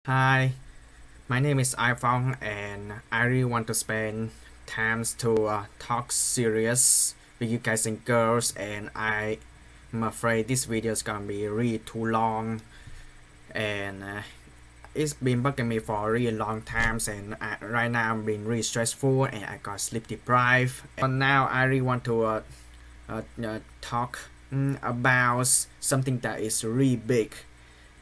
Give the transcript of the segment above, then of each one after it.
Hi, my name is iPhone and I really want to spend times to talk serious with you guys and girls, and I'm afraid this video is gonna be really too long, and it's been bugging me for a really long time, and right now I'm being really stressful and I got sleep deprived. But now I really want to talk about something that is really big,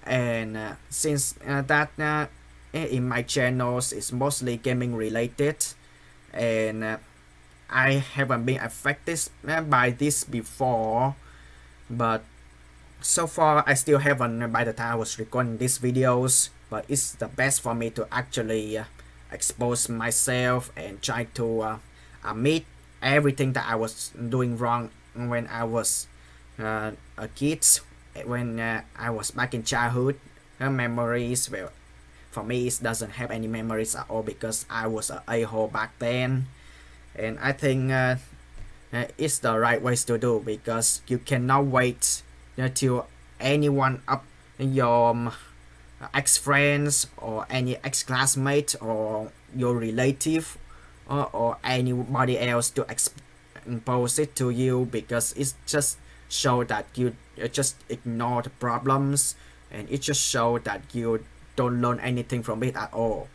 and since that in my channels is mostly gaming related, and I haven't been affected by this before, but so far I still haven't by the time I was recording these videos. But it's the best for me to actually expose myself and try to admit everything that I was doing wrong when I was a kid, when I was back in childhood. Memories, well, for me it doesn't have any memories at all because I was a a-hole back then, and I think it's the right ways to do, because you cannot wait till anyone up your ex-friends or any ex-classmate or your relative, or anybody else to impose it to you, because it's just show that you just ignore the problems, and it just show that you don't learn anything from it at all.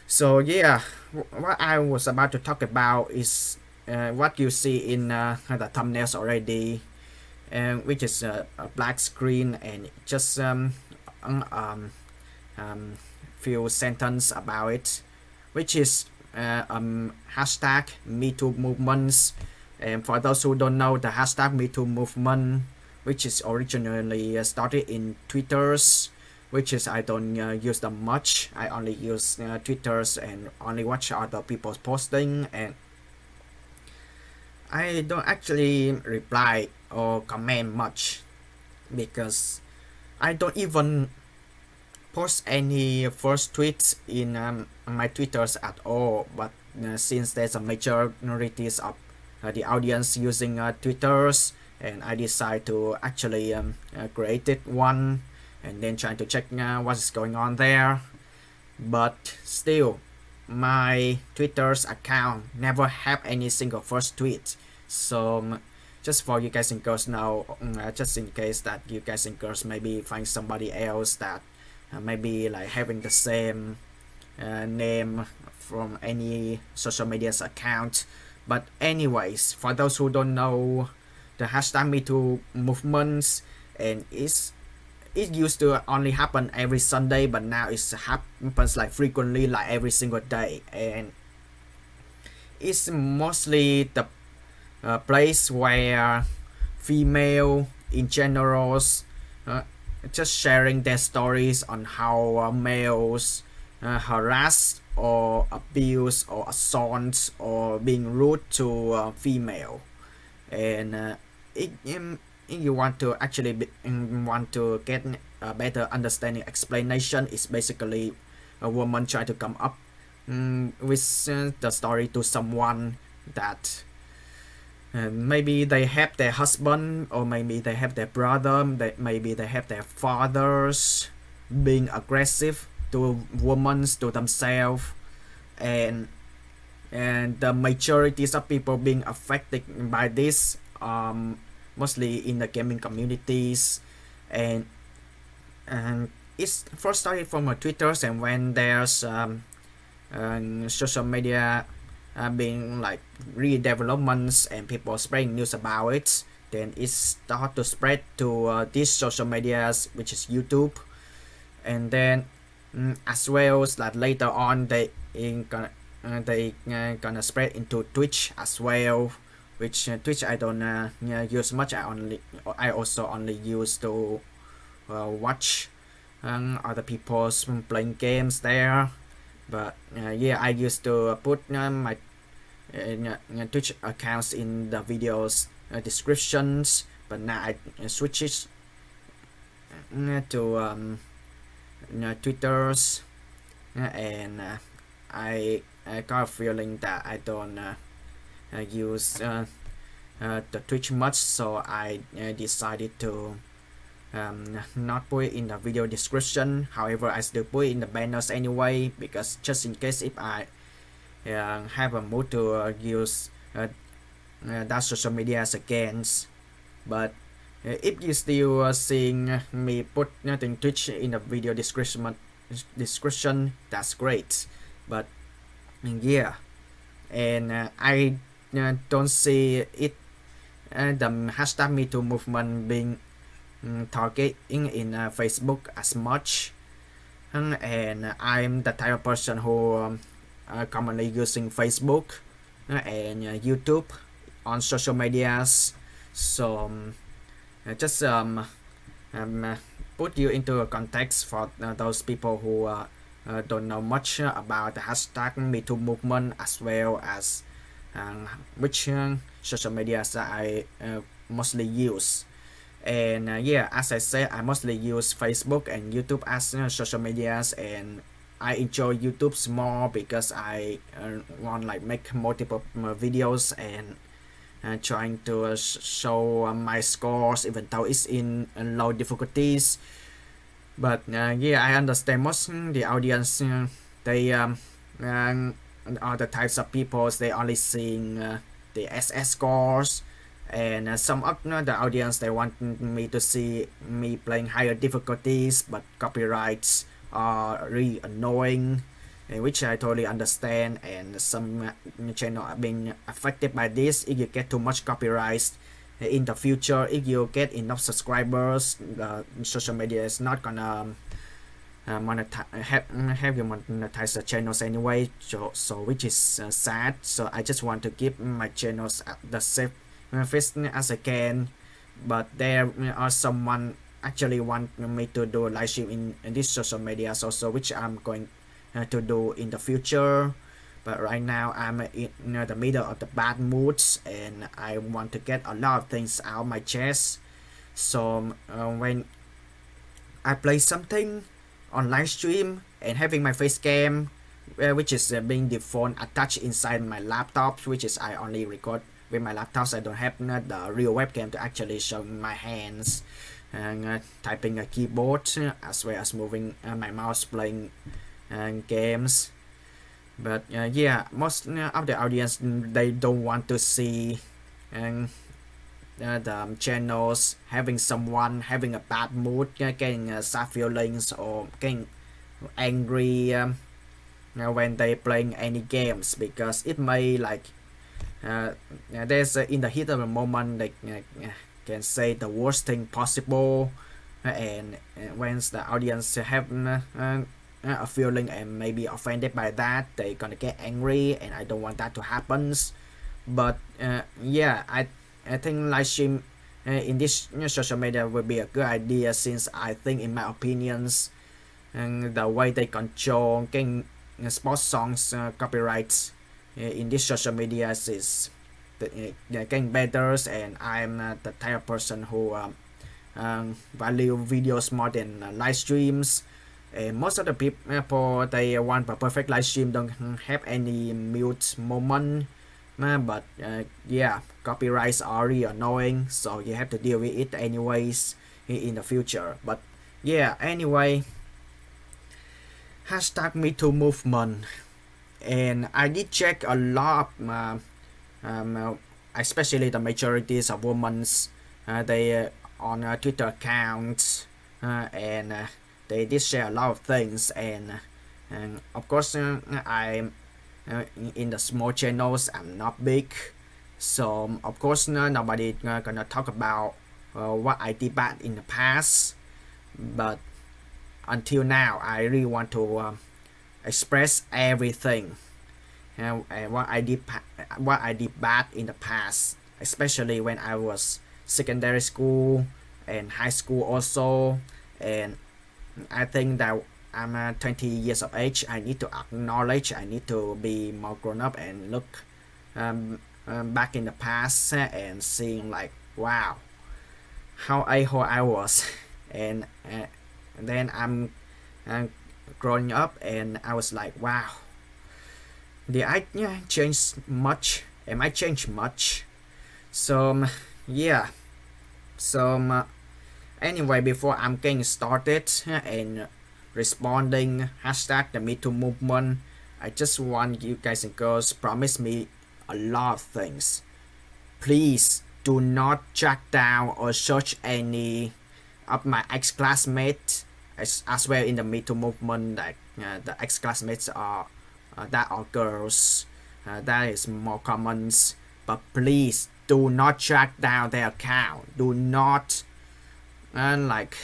So yeah, what I was about to talk about is what you see in the thumbnails already, which is a black screen and just um, um, few sentence about it, which is hashtag MeToo movements. And for those who don't know, the hashtag MeToo movement, which is originally started in Twitter's, which is I don't use them much. I only use Twitter's and only watch other people's posting, and I don't actually reply or comment much because I don't even post any first tweets in my Twitters at all. But since there's a majorities of the audience using Twitters, and I decide to actually create it one and then trying to check what is going on there. But still, my Twitter's account never have any single first tweet. So just for you guys and girls now, just in case that you guys and girls maybe find somebody else that maybe like having the same name from any social media's account. But anyways, for those who don't know, the hashtag MeToo movements, and it used to only happen every Sunday, but now it happens like frequently, like every single day, and it's mostly the place where female in general uh, just sharing their stories on how males harass or abuse or assault or being rude to female, and if you want to actually want to get a better understanding explanation, it's basically a woman try to come up with the story to someone that maybe they have their husband, or maybe they have their brother, maybe they have their fathers being aggressive to women, to themselves, and the majorities of people being affected by this, mostly in the gaming communities, and it's first started from Twitters, and when there's social media being like redevelopments and people spreading news about it, then it start to spread to these social medias, which is YouTube, and then as well as that later on gonna spread into Twitch as well, which Twitch I don't use much. I also only use to watch other people's playing games there. But yeah, I used to put my Twitch accounts in the videos descriptions, but now I switch it to Twitter's, and I got a feeling that I don't use the Twitch much, so I decided to not put it in the video description. However, I still put it in the banners anyway, because just in case if I have a mood to use that social media again. But if you still seeing me put nothing Twitch in the video description, that's great. But yeah, and I don't see it the hashtag Me Too movement being targeting in Facebook as much. And I'm the type of person who commonly using Facebook and YouTube on social medias. So just put you into a context for those people who don't know much about the hashtag Me Too movement, as well as which social medias that I mostly use. And yeah, as I said, I mostly use Facebook and YouTube as social medias, and I enjoy YouTube's more because I want like make multiple videos and trying to show my scores even though it's in low difficulties. But yeah, I understand most the audience they are the types of people they only seeing the SS scores, and some of the audience they want me to see me playing higher difficulties, but copyrights are really annoying, which I totally understand. And some channel are being affected by this. If you get too much copyrights in the future, if you get enough subscribers, the social media is not gonna have you monetize the channels anyway, so which is sad. So I just want to keep my channels at the safe as I can. But there are someone actually want me to do live stream in this social media also, which I'm going to do in the future. But right now I'm in the middle of the bad moods, and I want to get a lot of things out of my chest. So when I play something on live stream and having my face cam, which is being default attached inside my laptop, which is I only record with my laptops. I don't have the real webcam to actually show my hands and typing a keyboard, as well as moving my mouse playing games. But yeah, most of the audience they don't want to see the channels having someone having a bad mood, getting sad feelings, or getting angry when they playing any games, because it may like there's in the heat of the moment they can say the worst thing possible, and when the audience have a feeling and maybe offended by that, they gonna get angry, and I don't want that to happen. But yeah, I think live stream in this social media will be a good idea, since I think, in my opinions, and the way they control getting sports songs copyrights in this social media is getting better. And I'm the type of person who value videos more than live streams. And most of the people they want a perfect live stream, don't have any mute moment. But yeah, copyrights are really annoying, so you have to deal with it anyways in the future. But yeah, anyway, hashtag Me Too movement, and I did check a lot of especially the majorities of women they on Twitter accounts, and they did share a lot of things. And of course I'm in the small channels, I'm not big, so of course nobody gonna talk about what I did bad in the past. But until now I really want to express everything and what I did bad in the past, especially when I was secondary school and high school also. And I think that I'm 20 years of age. I need to acknowledge, I need to be more grown up and look back in the past and seeing like, wow, how a-hole I was. And then I'm growing up, and I was like, wow, did I change much? Am I changed much? So yeah, so Anyway, before I'm getting started and responding hashtag the Me Too movement, I just want you guys and girls promise me a lot of things. Please do not track down or search any of my ex-classmates as well in the Me Too movement. Like the ex-classmates are that are girls. That is more common. But please do not track down their account. Do not like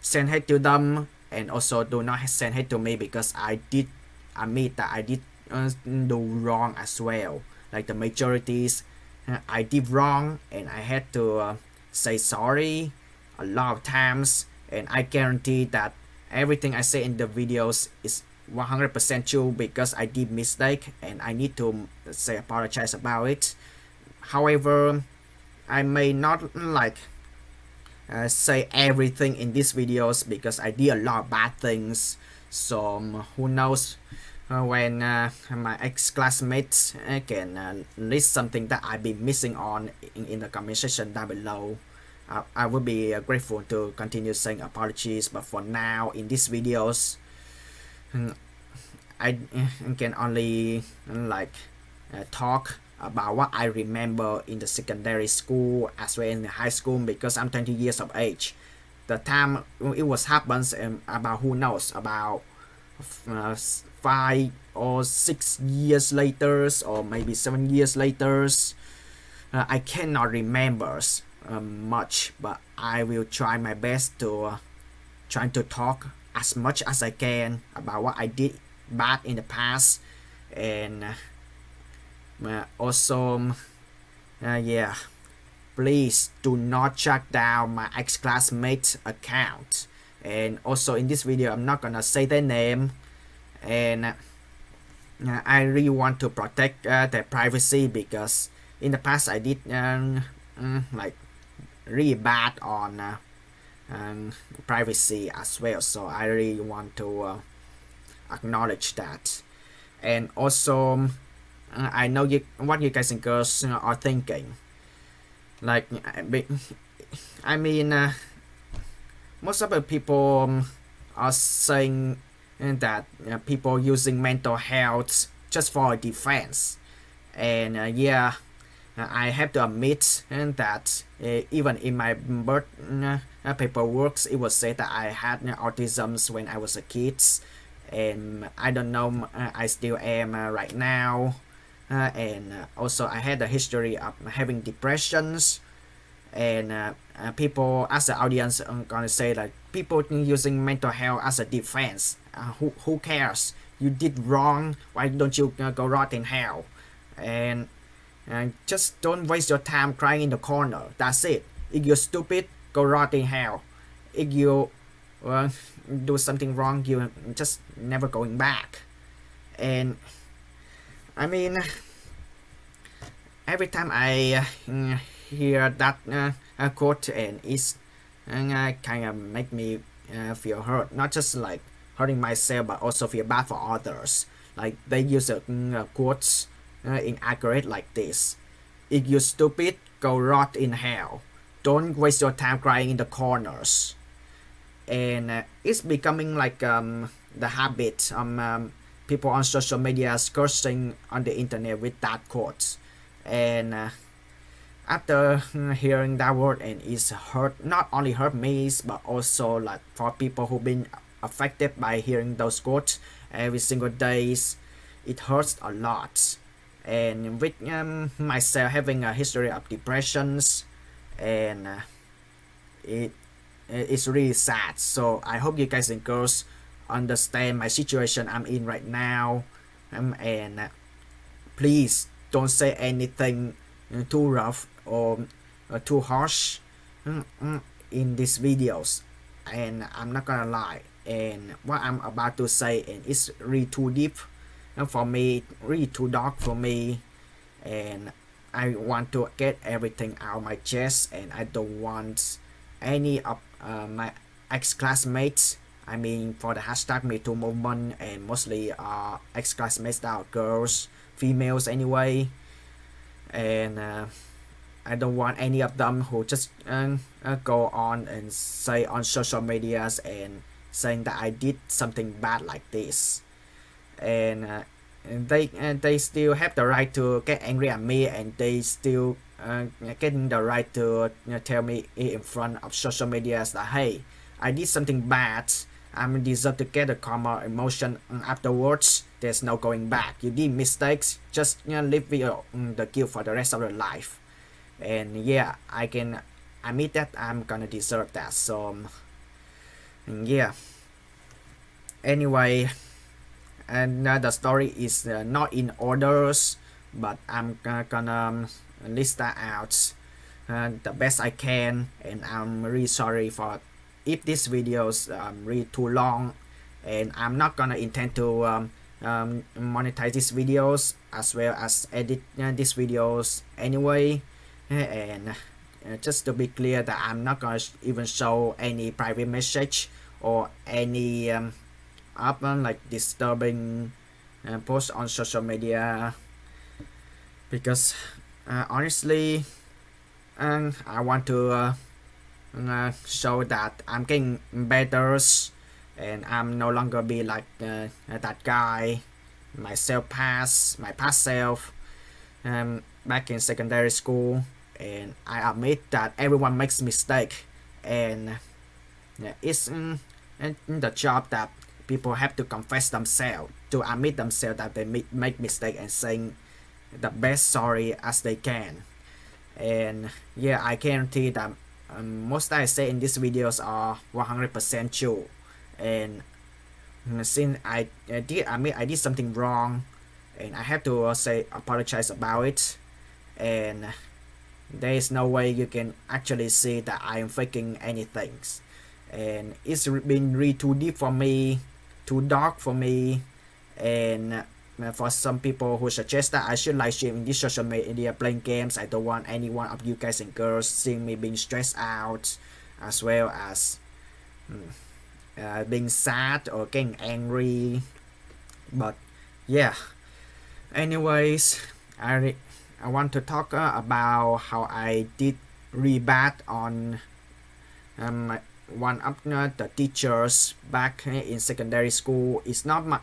send hate to them, and also do not send hate to me because I did admit that I did do wrong as well. Like the majorities, I did wrong and I had to say sorry a lot of times, and I guarantee that everything I say in the videos is 100% true because I did mistake and I need to say apologize about it. However, I may not like say everything in these videos because I did a lot of bad things. So who knows when my ex-classmates can list something that I've been missing on in the comment section down below. I would be grateful to continue saying apologies, but for now in these videos I can only like talk about what I remember in the secondary school as well in the high school because I'm 20 years of age. The time it was happens about who knows about 5 or 6 years later or maybe 7 years later. I cannot remember much, but I will try my best to try to talk as much as I can about what I did bad in the past, and also yeah, please do not track down my ex-classmates account. And also in this video I'm not gonna say their name, and I really want to protect their privacy because in the past I did like really bad on privacy as well, so I really want to acknowledge that. And also I know what you guys and girls are thinking. Like I mean most of the people are saying that people using mental health just for defense, and yeah, I have to admit that even in my birth paperwork it was said that I had autism when I was a kid, and I don't know, I still am right now, and also I had a history of having depressions, and people as the audience are gonna say like people using mental health as a defense. Who cares? You did wrong, why don't you go rot in hell? And just don't waste your time crying in the corner. That's it. If you're stupid, go rot in hell. If you do something wrong, you just never going back. And I mean, every time I hear that quote, and it's kind of make me feel hurt. Not just like hurting myself, but also feel bad for others. Like they use quotes inaccurate like this: if you're stupid, go rot in hell. Don't waste your time crying in the corners. And it's becoming like the habit of people on social media cursing on the internet with that quote. And after hearing that word, and it's hurt, not only hurt me but also like for people who've been affected by hearing those quotes every single days, it hurts a lot. And with myself having a history of depressions, and it's really sad. So I hope you guys and girls understand my situation I'm in right now, and please don't say anything too rough or too harsh in these videos. And I'm not gonna lie, and what I'm about to say, and it's really too deep for me, really too dark for me, and I want to get everything out of my chest, and I don't want any of my ex-classmates, I mean for the hashtag Me Too movement, and mostly ex-classmates that are girls, females anyway, and I don't want any of them who just go on and say on social medias and saying that I did something bad like this, and they still have the right to get angry at me, and they still getting the right to tell me in front of social medias that hey, I did something bad. I deserve to get a karma emotion afterwards. There's no going back. You did mistakes. Just live with the guilt for the rest of your life. And yeah, I can admit that I'm gonna deserve that. So yeah. Anyway, and the story is not in orders, but I'm gonna list that out the best I can, and I'm really sorry for if this video's really too long, and I'm not gonna intend to monetize these videos as well as edit these videos anyway, and just to be clear that I'm not gonna even show any private message or any like disturbing posts on social media, because honestly I want to show that I'm getting better, and I'm no longer be like that guy, my past self back in secondary school. And I admit that everyone makes mistake, and it's the job that people have to confess themselves, to admit themselves that they make mistake and saying the best sorry as they can. And yeah, I guarantee that most I say in these videos are 100% true. And since I did admit I did something wrong, and I have to say apologize about it, and there is no way you can actually see that I am faking anything. And it's been really too deep for me, too dark for me, and for some people who suggest that I should live stream in this social media playing games, I don't want any one of you guys and girls seeing me being stressed out, as well as being sad or getting angry. But yeah, anyways, I want to talk about how I did really bad on one of the teachers back in secondary school. It's not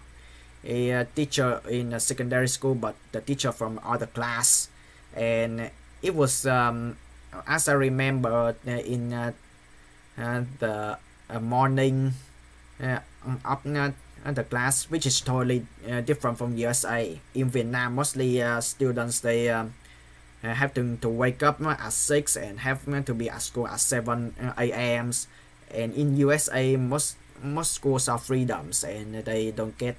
a teacher in a secondary school, but the teacher from other class. And it was as I remember in the morning of the class, which is totally different from USA. In Vietnam, mostly students they have to wake up at 6 and have to be at school at 7 a.m. And in USA, most schools are freedoms, and they don't get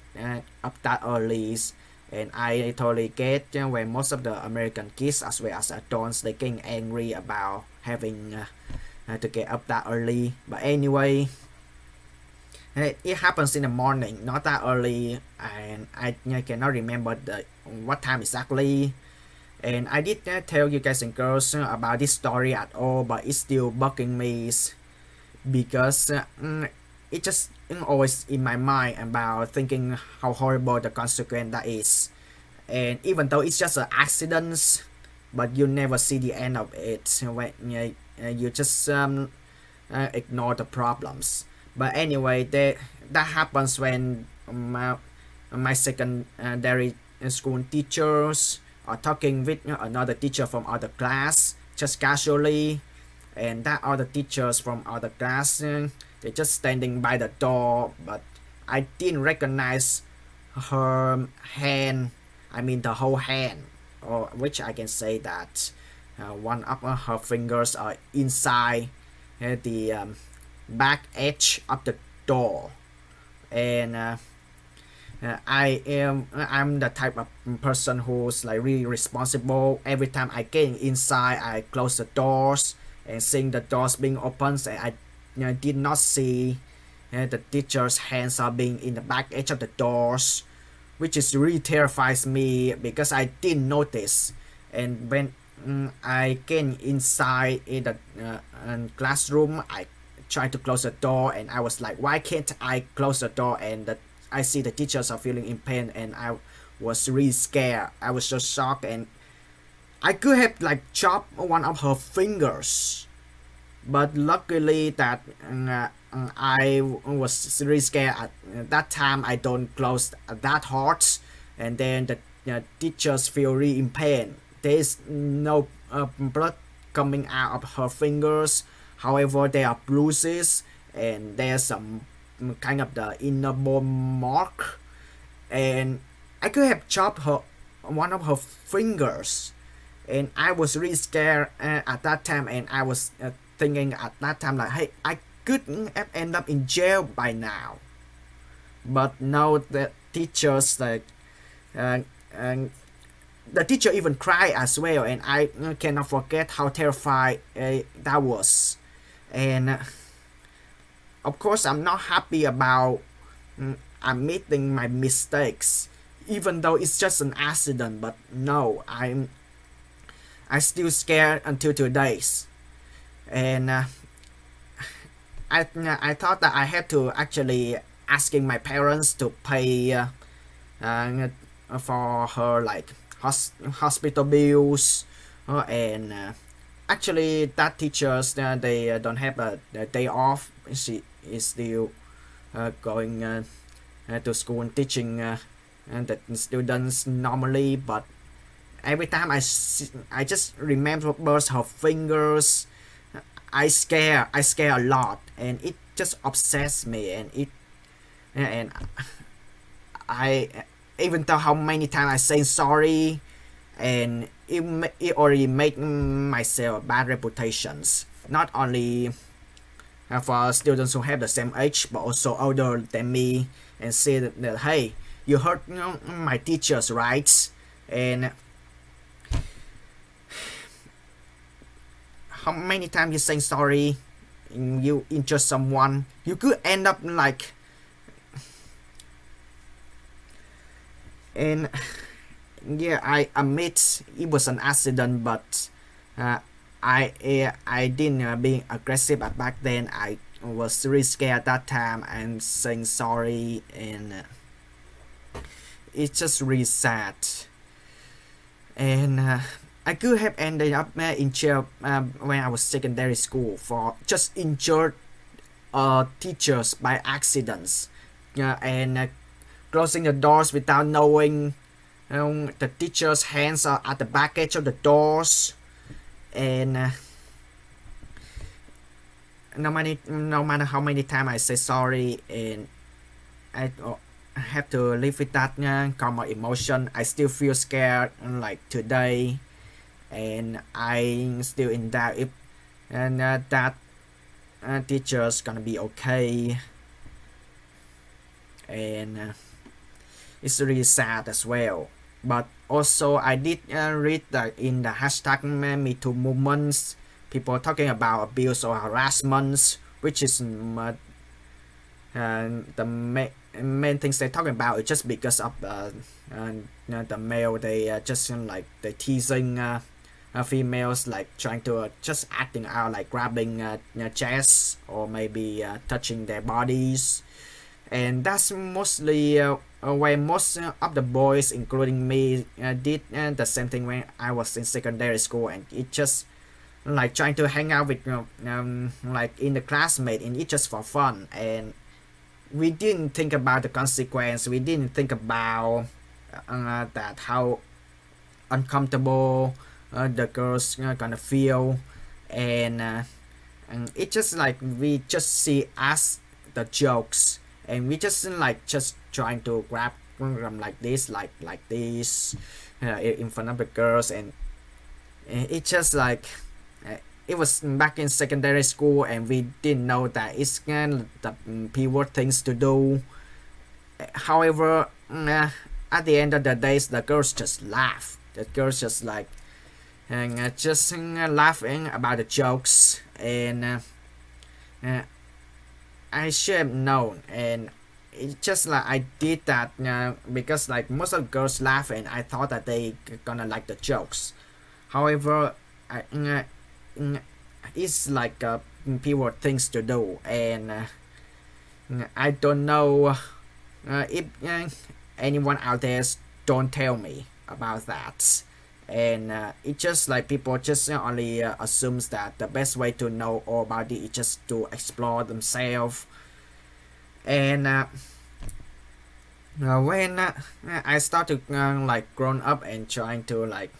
up that early. And I totally get when most of the American kids as well as adults they getting angry about having to get up that early. But anyway, it happens in the morning, not that early, and I cannot remember what time exactly. And I did tell you guys and girls about this story at all, but it's still bugging me, because it just always in my mind about thinking how horrible the consequence that is. And even though it's just an accident, but you never see the end of it when you just ignore the problems. But anyway, that happens when my secondary school teachers are talking with another teacher from other class just casually, and that other teachers from other class they're just standing by the door, but I didn't recognize her hand. I mean the whole hand, or which I can say that one of her fingers are inside the back edge of the door. And I'm the type of person who's like really responsible. Every time I get inside, I close the doors, and seeing the doors being opened, and I did not see the teacher's hands are being in the back edge of the doors, which is really terrifies me because I didn't notice. And when I get inside in the classroom, I try to close the door, and I was like, why can't I close the door? And I see the teachers are feeling in pain, and I was really scared. I was so shocked, and I could have like chopped one of her fingers, but luckily that I was really scared at that time. I don't close that hard, and then the teachers feel really in pain. There is no blood coming out of her fingers. However, there are bruises and there's some kind of the inner bone mark, and I could have chopped her one of her fingers, and I was really scared at that time, and I was thinking at that time like, hey, I could have end up in jail by now. But now the teachers like uh, uh, the teacher even cried as well, and I cannot forget how terrified that was. And of course, I'm not happy about admitting my mistakes, even though it's just an accident. But no, I still scared until today, and I thought that I had to actually asking my parents to pay uh, for her like hospital bills, and actually that teachers they don't have a day off. She is still going to school and teaching the students normally, but every time I just remember her fingers, I scare a lot, and it just obsessed me, and I even though how many times I say sorry, and it already made myself bad reputations, not only for students who have the same age but also older than me, and say that hey, you hurt my teacher's rights, and how many times you say sorry and you injure someone, you could end up like, and yeah, I admit it was an accident, but I didn't being aggressive at back then. I was really scared at that time and saying sorry, and it's just really sad. And I could have ended up in jail when I was secondary school for just injured teachers by accidents, and closing the doors without knowing the teacher's hands are at the back edge of the doors, and no matter how many times I say sorry, and I have to live with that common emotion, I still feel scared like today, and I still in doubt if and that teacher's gonna be okay, and it's really sad as well. But also I did read that in the hashtag MeToo movements, people talking about abuse or harassment, which is the main things they're talking about is just because of the male, they just like they teasing females, like trying to just acting out like grabbing chests or maybe touching their bodies, and that's mostly where most of the boys including me did the same thing when I was in secondary school, and it just like trying to hang out with like in the classmate, and it's just for fun, and we didn't think about the consequence, we didn't think about that how uncomfortable the girls gonna feel, and it just like we just see us the jokes, and we just like just trying to grab them like this, like this in front of the girls, and it just like it was back in secondary school, and we didn't know that it's the p-word things to do. However, at the end of the day, the girls just laugh. The girls just like and just laughing about the jokes, and I should have known, and it's just like I did that because like most of the girls laugh, and I thought that they gonna like the jokes. However, it's like people things to do, and I don't know if anyone out there don't tell me about that, and it just like people just only assumes that the best way to know all about it is just to explore themselves. And when I started like grown up and trying to like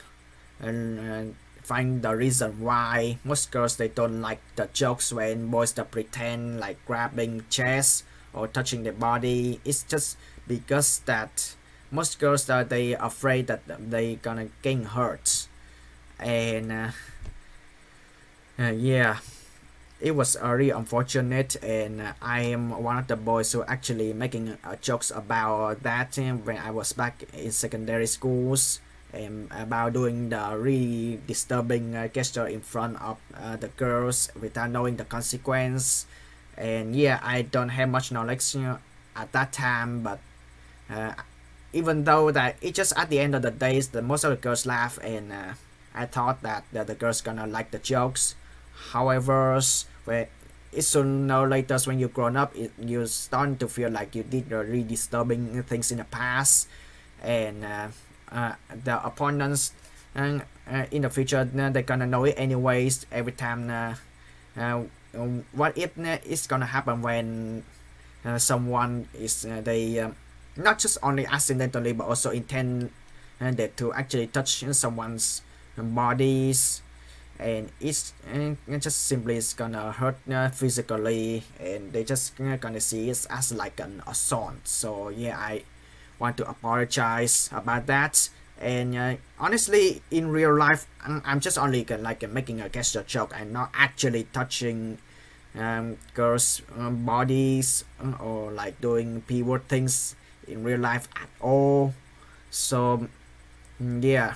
find the reason why most girls they don't like the jokes when boys that pretend like grabbing chest or touching their body. It's just because that most girls that they afraid that they gonna get hurt. And yeah, it was really unfortunate, and I am one of the boys who actually making jokes about that when I was back in secondary schools, and about doing the really disturbing gesture in front of the girls without knowing the consequence. And yeah, I don't have much knowledge at that time, but uh, even though that it just at the end of the day the most of the girls laugh, and I thought that the girls gonna like the jokes. However, when it's soon or later when you grown up, you start to feel like you did really disturbing things in the past, and the opponents in the future they're gonna know it anyways every time. Uh, what it is gonna happen when someone is they not just only accidentally but also intend that to actually touch someone's bodies, and it just simply is gonna hurt physically, and they just gonna see it as like an assault. So yeah, I want to apologize about that. And honestly, in real life, I'm just only like making a gesture joke and not actually touching girls' bodies or like doing p-word things in real life at all. So yeah.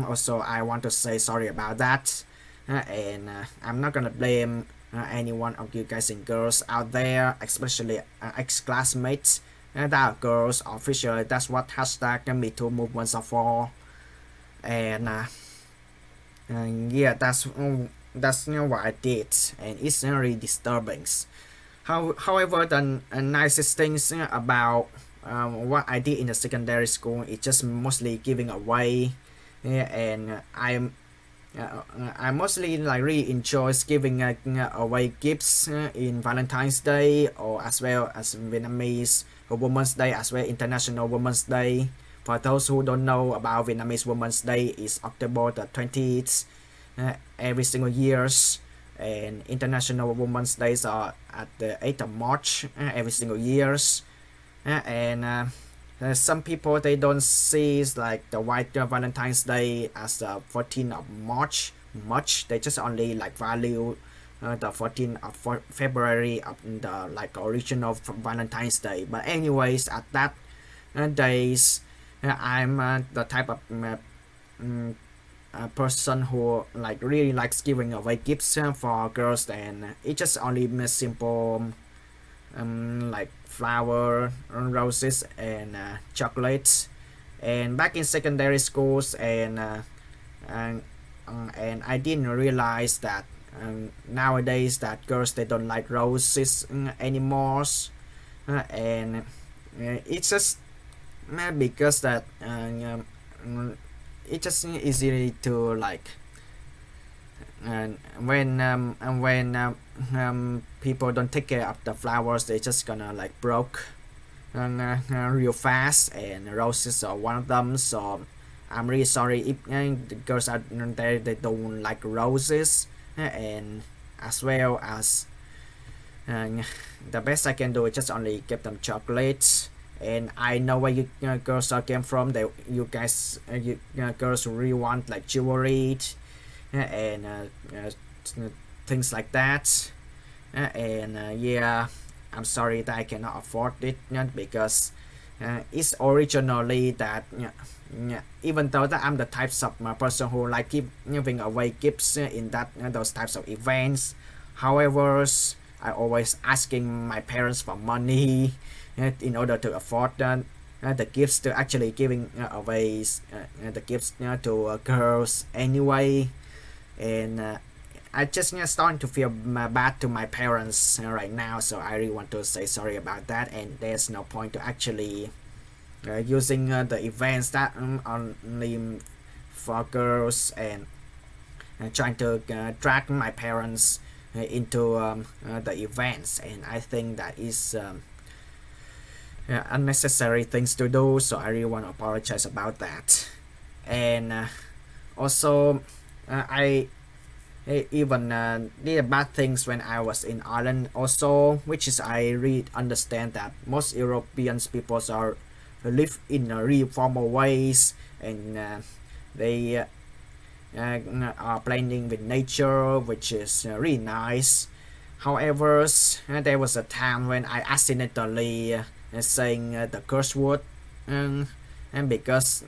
Also, I want to say sorry about that, and I'm not gonna blame any one of you guys and girls out there, especially ex-classmates that are girls. Officially, that's what hashtag Me Too movements are for, and yeah, that's what I did, and it's really disturbing. However, the nicest things about what I did in the secondary school is just mostly giving away. Yeah, and I mostly like really enjoys giving away gifts in Valentine's Day, or as well as Vietnamese Women's Day, as well International Women's Day. For those who don't know about Vietnamese Women's Day, is October the 20th every single years, and International Women's Days are at the 8th of March every single years. And some people they don't see like the white Valentine's Day as the 14th of March much. They just only like value the 14th of February of the like original Valentine's Day. But anyways, at that days, I'm the type of a person who like really likes giving away gifts for girls, and it just only simple like flower, roses, and chocolates. And back in secondary schools, and I didn't realize that nowadays that girls they don't like roses anymore, and it's just because that it's just easy to like, and when people don't take care of the flowers, they just gonna like broke real fast, and roses are one of them. So I'm really sorry if the girls out there they don't like roses, and as well as the best I can do is just only give them chocolates. And I know where you girls are came from. They you guys you girls really want like jewelry and things like that. And yeah, I'm sorry that I cannot afford it because it's originally that even though that I'm the types of person who like giving away gifts in that those types of events. However, I always asking my parents for money in order to afford the gifts to actually giving away the gifts to girls anyway. And I just starting to feel bad to my parents right now, so I really want to say sorry about that. And there's no point to actually using the events that only for girls, and trying to drag my parents into the events, and I think that is unnecessary things to do, so I really want to apologize about that. And also I even did bad things when I was in Ireland also, which is I really understand that most European peoples are live in really formal ways, and they are blending with nature, which is really nice. However, there was a time when I accidentally saying the curse word, um, and because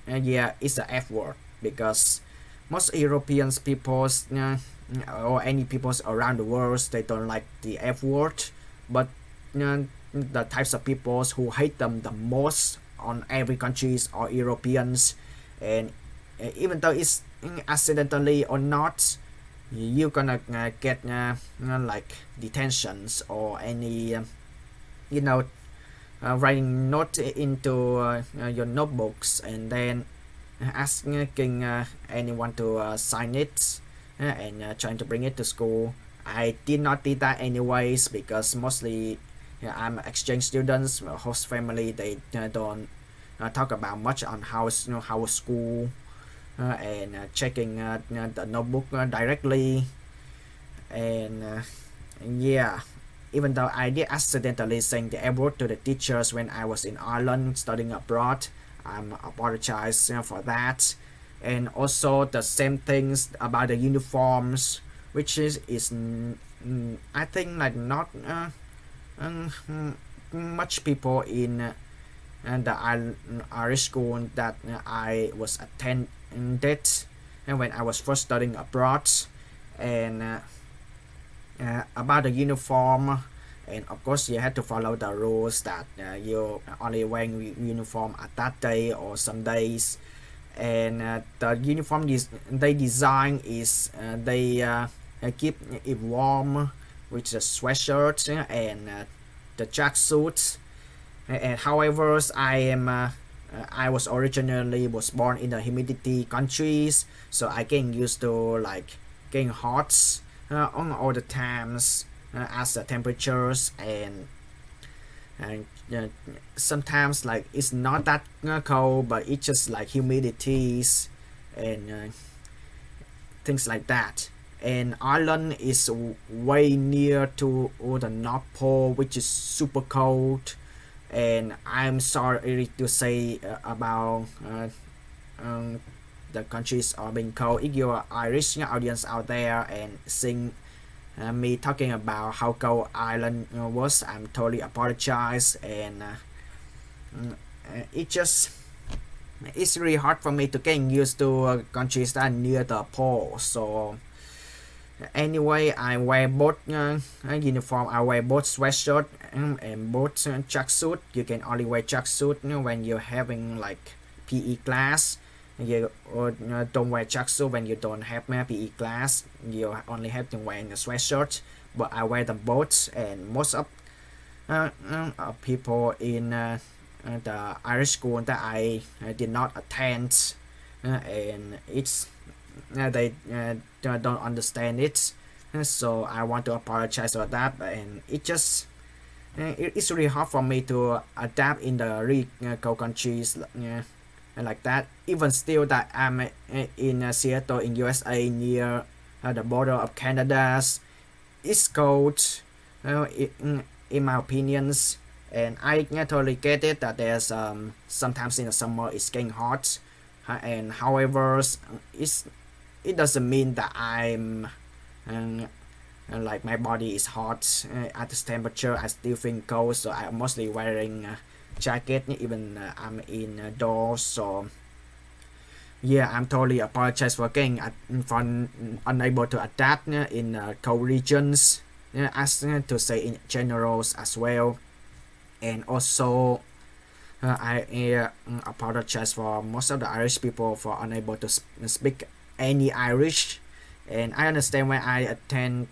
yeah, it's the F word, because most European peoples or any peoples around the world, they don't like the F word, but the types of peoples who hate them the most on every countries are Europeans, and even though it's accidentally or not, you're gonna get like detentions or any you know writing note into your notebooks, and then asking anyone to sign it, and trying to bring it to school. I did not did that anyways, because mostly I'm exchange students. Host family, they don't talk about much on how school, and checking the notebook directly, and yeah, even though I did accidentally send the F-word to the teachers when I was in Ireland studying abroad, I'm apologize for that. And also the same things about the uniforms, which is I think like not much people in the Irish school that I was attended, and when I was first studying abroad, and about the uniform, and of course you had to follow the rules that you only wearing uniform at that day or some days, and the uniform they design is they keep it warm with the sweatshirt and the jacksuit. And however, I was originally was born in the humidity countries, so I getting used to like getting hot on all the times as the temperatures, and sometimes like it's not that cold, but it's just like humidities and things like that. And Ireland is way near to the North Pole, which is super cold. And I'm sorry to say about the countries are being cold. If you're Irish audience out there and seeing me talking about how cold Ireland was, I'm totally apologize, and it just it's really hard for me to get used to countries that are near the pole. So anyway, I wear both uniform. I wear both sweatshirt and both tracksuit. You can only wear tracksuit when you're having like PE class. You don't wear tracksuit when you don't have PE class. You only have to wear the sweatshirt. But I wear them both, and most of people in the Irish school that I did not attend, and it's they don't understand it, so I want to apologize for that. And it just it's really hard for me to adapt in the really cold countries like that. Even still that I'm in Seattle in USA, near the border of Canada, it's cold in my opinions, and I totally get it that there's sometimes in the summer it's getting hot, and however it doesn't mean that I'm like my body is hot at this temperature. I still feel cold, so I'm mostly wearing jacket even I'm indoors. So yeah, I'm totally apologize for getting for unable to adapt in cold regions, as to say in generals as well. And also I apologize for most of the Irish people for unable to speak any Irish. And I understand when I attend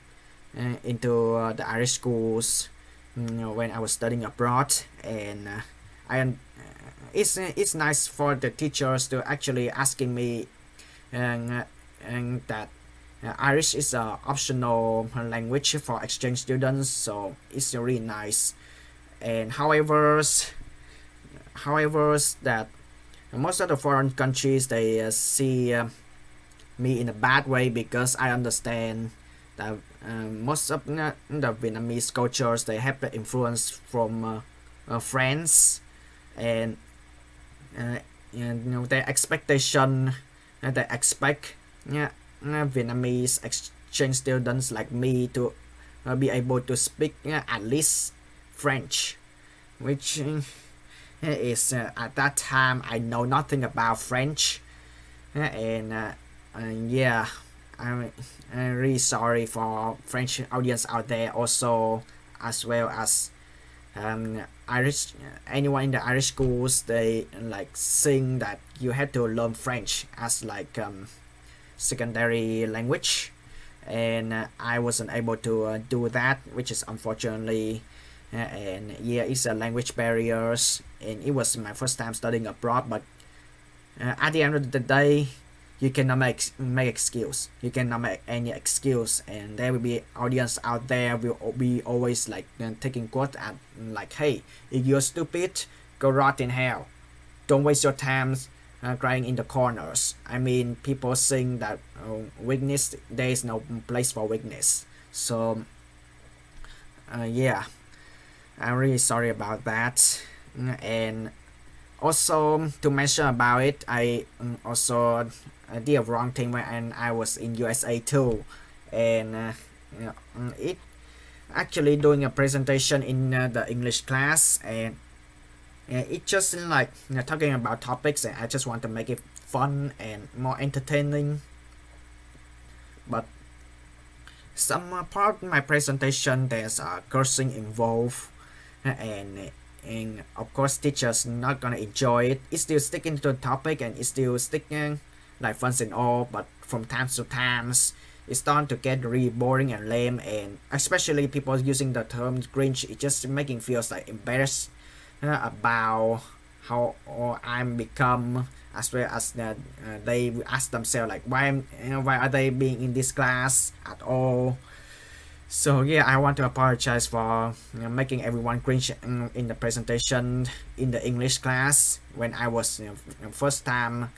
into the Irish schools when I was studying abroad, and and it's nice for the teachers to actually asking me and that Irish is a optional language for exchange students, so it's really nice. And however, that most of the foreign countries they see me in a bad way because I understand that most of the Vietnamese cultures they have the influence from France, and their expectation they expect Vietnamese exchange students like me to be able to speak at least French, which is at that time I know nothing about French, and yeah, I'm really sorry for French audience out there also, as well as Irish anyone in the Irish schools they like saying that you had to learn French as like secondary language, and I wasn't able to do that, which is unfortunately and yeah, it's a language barriers, and it was my first time studying abroad. But at the end of the day, you cannot make excuse. You cannot make any excuse, and there will be audience out there will be always like taking quote at like, hey, if you're stupid, go rot in hell. Don't waste your time crying in the corners. I mean, people saying that weakness, there is no place for weakness. So yeah, I'm really sorry about that. And also to mention about it, I also did a wrong thing when I was in USA too, and it actually doing a presentation in the English class, and it just like talking about topics, and I just want to make it fun and more entertaining. But some part of my presentation there's cursing involved, and of course teachers not gonna enjoy it. It's still sticking to the topic and it's still sticking like fun and all, but from time to times it's starting to get really boring and lame, and especially people using the term cringe, it just making feels like embarrassed about how or I'm become, as well as that they ask themselves like why are they being in this class at all. So yeah, I want to apologize for making everyone cringe in the presentation in the English class when I was first time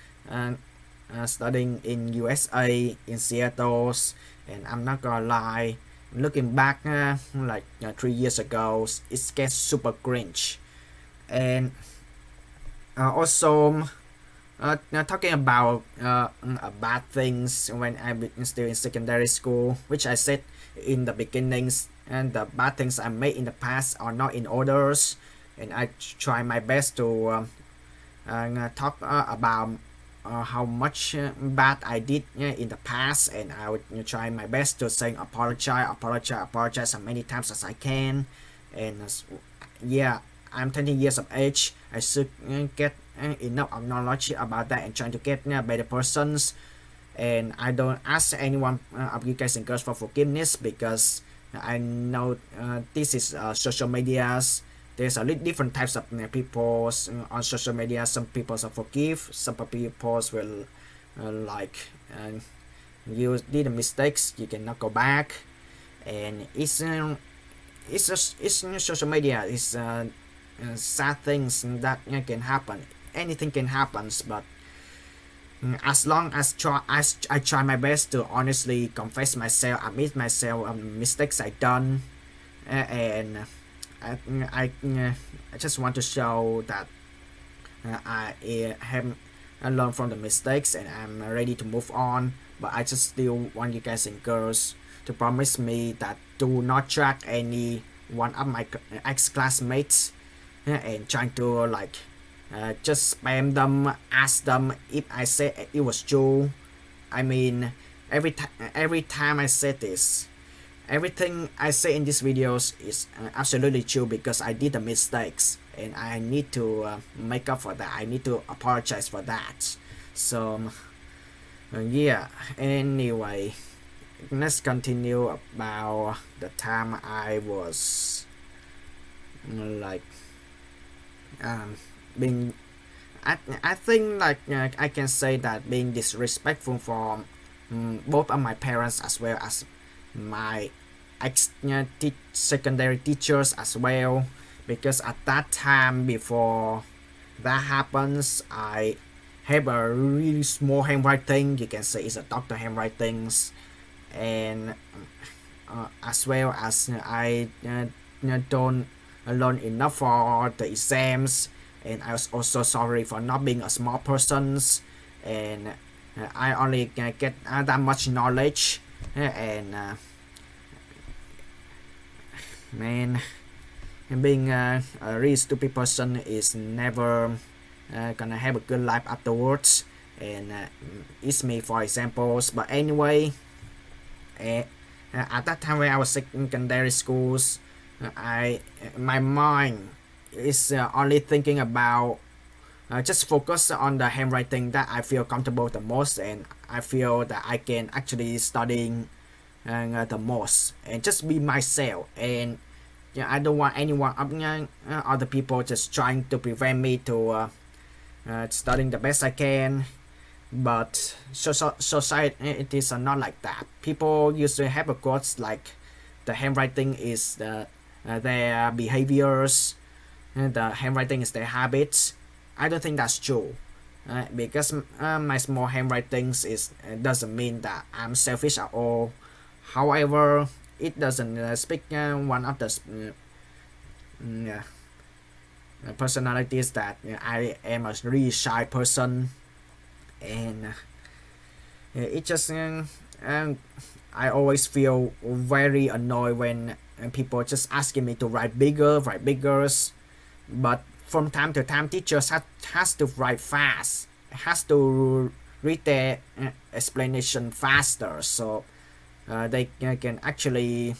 studying in USA in Seattle, and I'm not gonna lie, looking back like 3 years ago, it gets super cringe. And also talking about bad things when I'm still in secondary school, which I said in the beginnings, and the bad things I made in the past are not in orders, and I try my best to talk about how much bad I did in the past, and I would try my best to say apologize as many times as I can. And yeah, I'm 20 years of age. I should get enough knowledge about that and trying to get better persons. And I don't ask anyone of you guys and girls for forgiveness, because I know this is social medias. There's a different types of people on social media. Some people are forgive, some people will like you did mistakes, you cannot go back, and it's just it's social media. It's sad things that can happen. Anything can happen, but as long as I try my best to honestly confess myself, admit myself mistakes I done, and I just want to show that I have learned from the mistakes and I'm ready to move on. But I just still want you guys and girls to promise me that do not track any one of my ex-classmates and trying to like just spam them, ask them if I say it was true. I mean, every time I say this, everything I say in these videos is absolutely true, because I did the mistakes and I need to make up for that. I need to apologize for that. So yeah, anyway, let's continue about the time I was like um, being I think like I can say that being disrespectful for both of my parents as well as my secondary teachers as well, because at that time before that happens I have a really small handwriting, you can say it's a doctor handwritings, and as well as don't learn enough for the exams, and I was also sorry for not being a smart person, and I only get that much knowledge, and man, being a really stupid person is never gonna have a good life afterwards, and it's me for examples. But anyway, uh, at that time when I was secondary schools, I my mind is only thinking about just focus on the handwriting that I feel comfortable the most, and I feel that I can actually studying the most, and just be myself. And yeah, I don't want anyone other people just trying to prevent me to studying the best I can. But society it is not like that. People usually have a quotes like the handwriting is their behaviors, the handwriting is their habits. I don't think that's true. Because my small handwritings is doesn't mean that I'm selfish at all. However, it doesn't speak one of the personalities that I am a really shy person, and it just I always feel very annoyed when people just asking me to write bigger, but from time to time teachers has to write fast, has to read their explanation faster, so they can actually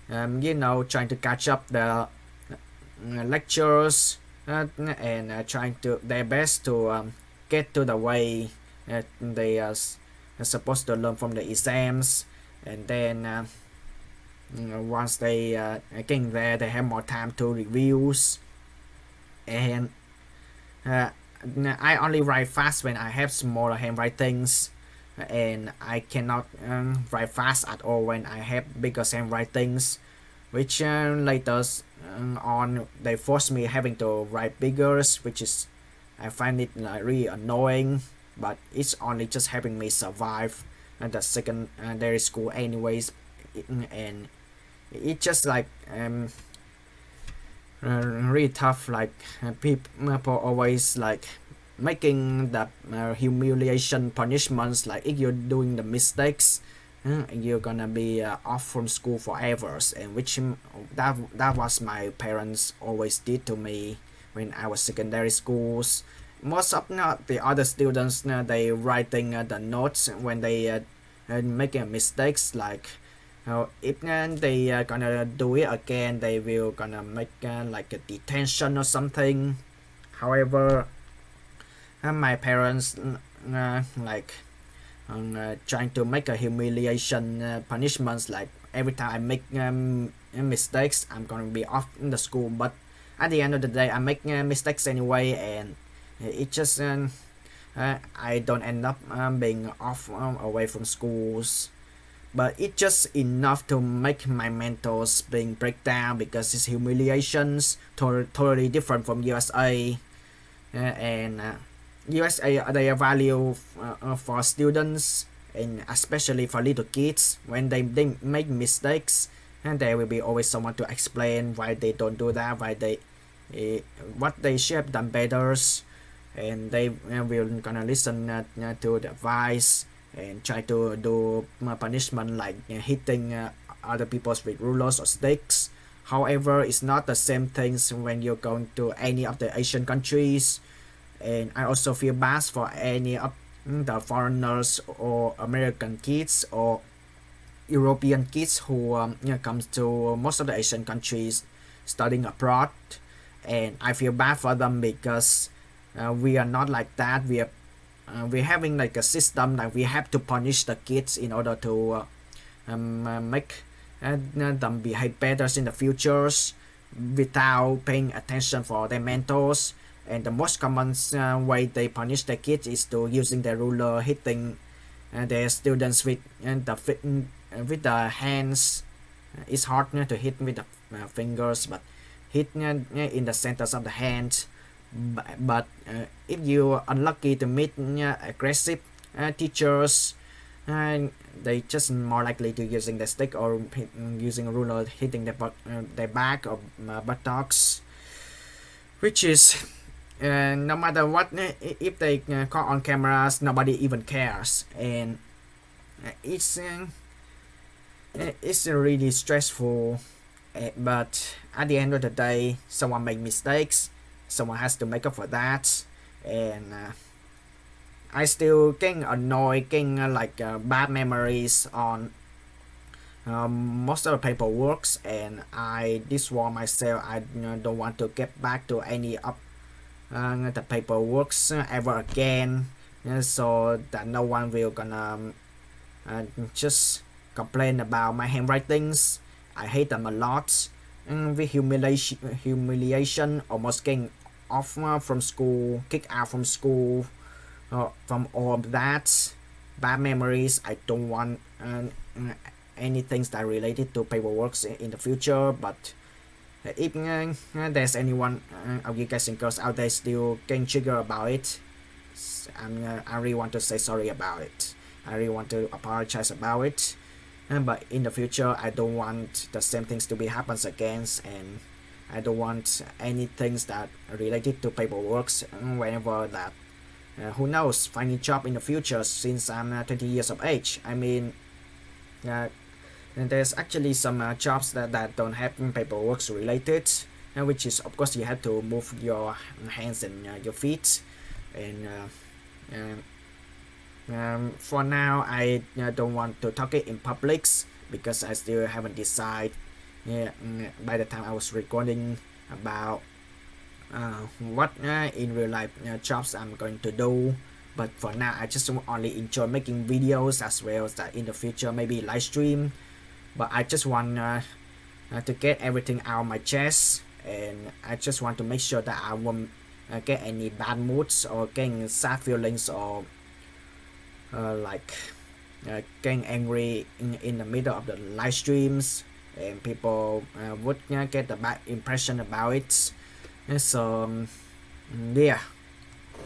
trying to catch up the lectures, and trying to their best to get to the way they are supposed to learn from the exams, and then once they getting there they have more time to reviews, and I only write fast when I have smaller handwritings, and I cannot write fast at all when I have bigger handwritings, which later on they force me having to write bigger, which is I find it really annoying, but it's only just helping me survive the secondary school anyways, and it's just like really tough, like people always like making the humiliation punishments, like if you're doing the mistakes you're gonna be off from school forever, and which that was my parents always did to me when I was secondary schools. Most of the other students they writing the notes when they making mistakes, like if they gonna do it again they will gonna make like a detention or something. However, my parents like trying to make a humiliation punishments, like every time I make mistakes I'm gonna be off in the school, but at the end of the day I make mistakes anyway, and it just I don't end up being off away from schools, but it's just enough to make my mentals being break down, because it's humiliations totally different from USA, and USA they value for students, and especially for little kids when they make mistakes, and there will be always someone to explain why they don't do that, why they what they should have done better, and they will gonna listen to the advice and try to do punishment like hitting other people with rulers or sticks. However, it's not the same things when you're going to any of the Asian countries, and I also feel bad for any of the foreigners or American kids or European kids who comes to most of the Asian countries studying abroad, and I feel bad for them because we are not like that. We're having like a system that we have to punish the kids in order to make them behave better in the futures, without paying attention for their mentors. And the most common way they punish their kids is to using the ruler, hitting their students with with the hands. It's hard to hit with the fingers, but hit in the centers of the hand. But if you're unlucky to meet aggressive teachers, they just more likely to using the stick or using a ruler hitting their back or buttocks, which is no matter what, if they caught on cameras, nobody even cares, and it's it's really stressful. But at the end of the day, someone make mistakes, someone has to make up for that, and I still getting annoyed, getting bad memories on most of the paperworks, and I disavow myself. I don't want to get back to any of the paperworks ever again, so that no one will gonna just complain about my handwritings. I hate them a lot. With humiliation, almost getting off from school, kicked out from school, from all of that, bad memories. I don't want anything that related to paperwork in the future. But if there's anyone of you guys and girls out there still getting triggered about it, I really want to say sorry about it. I really want to apologize about it. But in the future, I don't want the same things to be happens again, and I don't want anything that related to paperwork whenever that. Who knows, finding job in the future since I'm 20 years of age. I mean, and there's actually some jobs that don't have paperwork related, which is of course you have to move your hands and your feet, and for now I don't want to talk it in public because I still haven't decided by the time I was recording about what in real life jobs I'm going to do. But for now I just only enjoy making videos, as well as that in the future maybe live stream. But I just want to get everything out of my chest, and I just want to make sure that I won't get any bad moods or getting sad feelings, or getting angry in the middle of the live streams, and people would get a bad impression about it. And so yeah,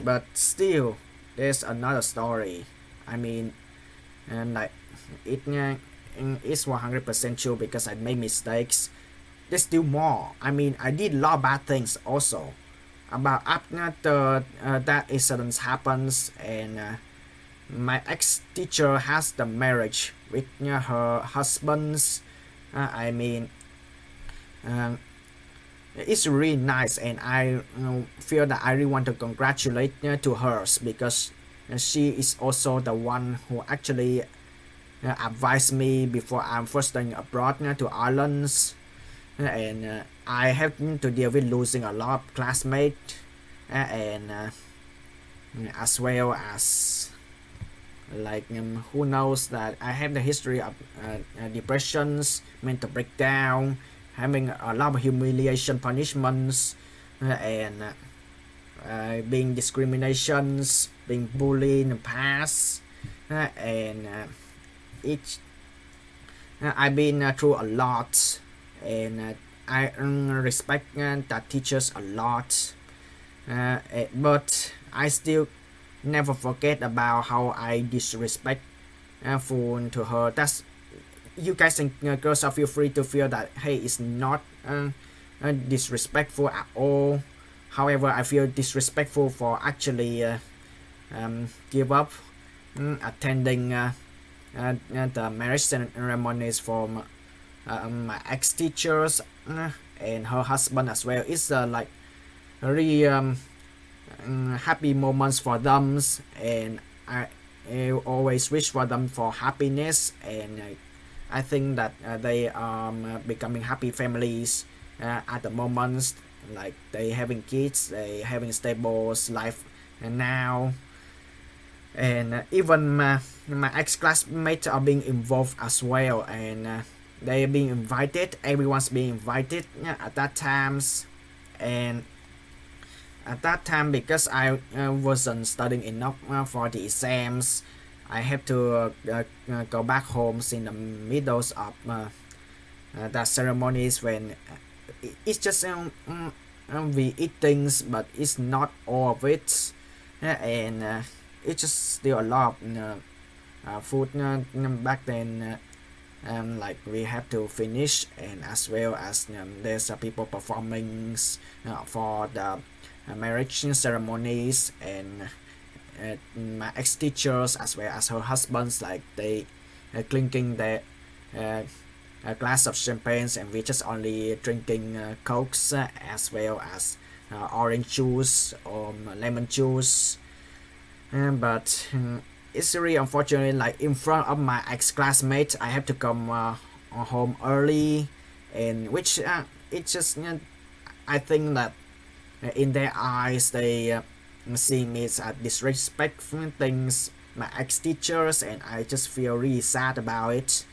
but still there's another story. I mean, and it is 100% true because I made mistakes. There's still more. I mean, I did a lot of bad things also. About after that incident happens, and my ex-teacher has the marriage with her husbands. I mean, it's really nice, and I feel that I really want to congratulate to her, because she is also the one who actually advised me before I'm first studying abroad to Ireland. And I have to deal with losing a lot of classmates, and as well as who knows that I have the history of depressions, mental breakdown, having a lot of humiliation punishments, and being discriminations, being bullied in the past, and I've been through a lot, and I respect the teachers a lot, but I still never forget about how I disrespect to her. That's, you guys and girls are feel free to feel that hey, it's not disrespectful at all. However, I feel disrespectful for actually give up attending the marriage ceremonies for my ex-teachers and her husband as well. It's really happy moments for them, and I always wish for them for happiness, and I think that they are becoming happy families at the moment. Like they having kids, they having stable life now, and even my ex-classmates are being involved as well, and they being invited, everyone's being invited at that times. And at that time, because I wasn't studying enough for the exams, I had to go back home in the middle of the ceremonies when it's just we eat things, but it's not all of it. And it's just still a lot of food back then. Like we have to finish, and as well as there's people performing for the marriage ceremonies, and my ex-teachers as well as her husbands, like they clinking their a glass of champagne, and we just only drinking cokes as well as orange juice or lemon juice. But it's really unfortunate, like in front of my ex-classmates I have to come home early, and which it's just I think that in their eyes they see me as disrespectful things my ex-teachers, and I just feel really sad about it.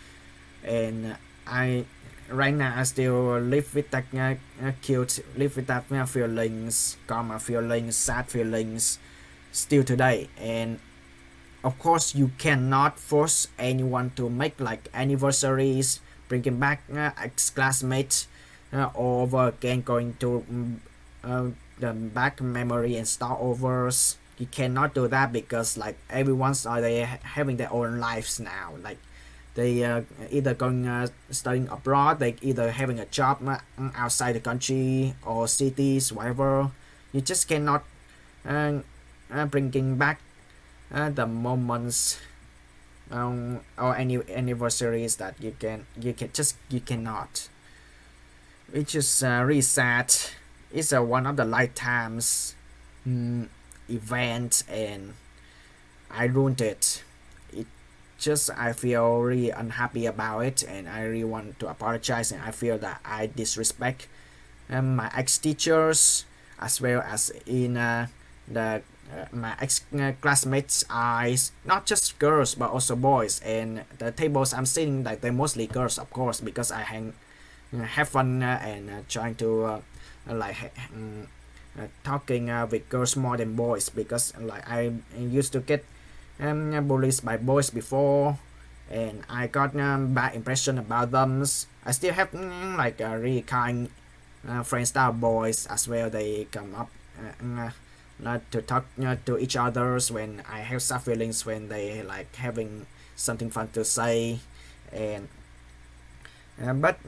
And I right now I still live with that cute live with that feelings, karma feelings, sad feelings still today. And of course you cannot force anyone to make like anniversaries, bringing back ex-classmates over again, going to the back memory and start overs. You cannot do that because like everyone's are they having their own lives now. Like they either going studying abroad, they either having a job outside the country or cities, whatever. You just cannot bringing back the moments or any anniversaries that you cannot, which is really sad. It's one of the lifetimes event, and I ruined it. It just I feel really unhappy about it, and I really want to apologize, and I feel that I disrespect my ex-teachers as well as in the my ex-classmates' eyes, not just girls but also boys. And the tables I'm sitting, like they're mostly girls, of course, because I have fun and trying to talking with girls more than boys, because like I used to get bullied by boys before, and I got bad impression about them. I still have like a really kind friend style boys as well. They come up not to talk to each others when I have sad feelings, when they like having something fun to say. And but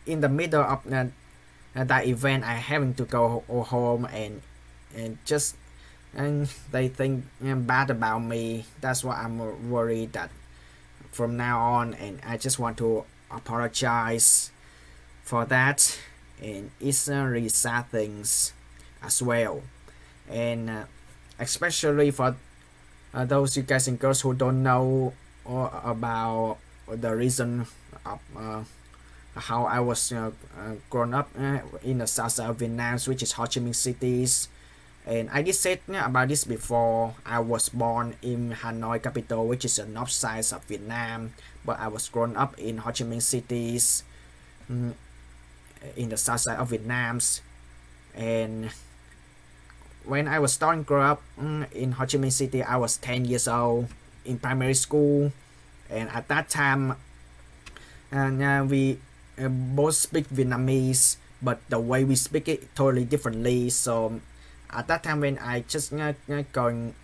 in the middle of that event I having to go home, and just and they think bad about me. That's why I'm worried that from now on, and I just want to apologize for that. And it's really sad things as well. And especially for those you guys and girls who don't know about the reason of how I was grown up in the south side of Vietnam, which is Ho Chi Minh cities. And I did say about this before. I was born in Hanoi capital, which is the north side of Vietnam, but I was grown up in Ho Chi Minh cities in the south side of Vietnam. And when I was starting to grow up in Ho Chi Minh City, I was 10 years old in primary school. And at that time, we both speak Vietnamese, but the way we speak it totally differently. So at that time when I just going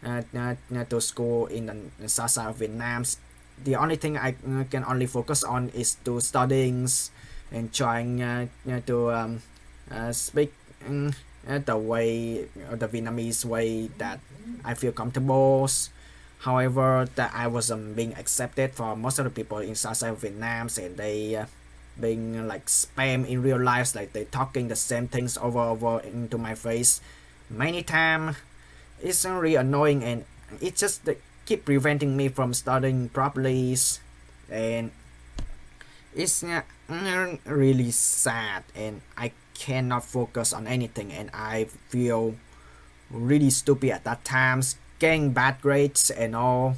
to school in the south side of Vietnam, the only thing I can only focus on is to studying and trying to speak the way, the Vietnamese way that I feel comfortable. However, that I wasn't being accepted for most of the people in south side of Vietnam, and they being like spam in real life, like they talking the same things over into my face many times. It's really annoying, and it just keep preventing me from studying properly. And it's really sad, and I cannot focus on anything, and I feel really stupid at that time, getting bad grades and all.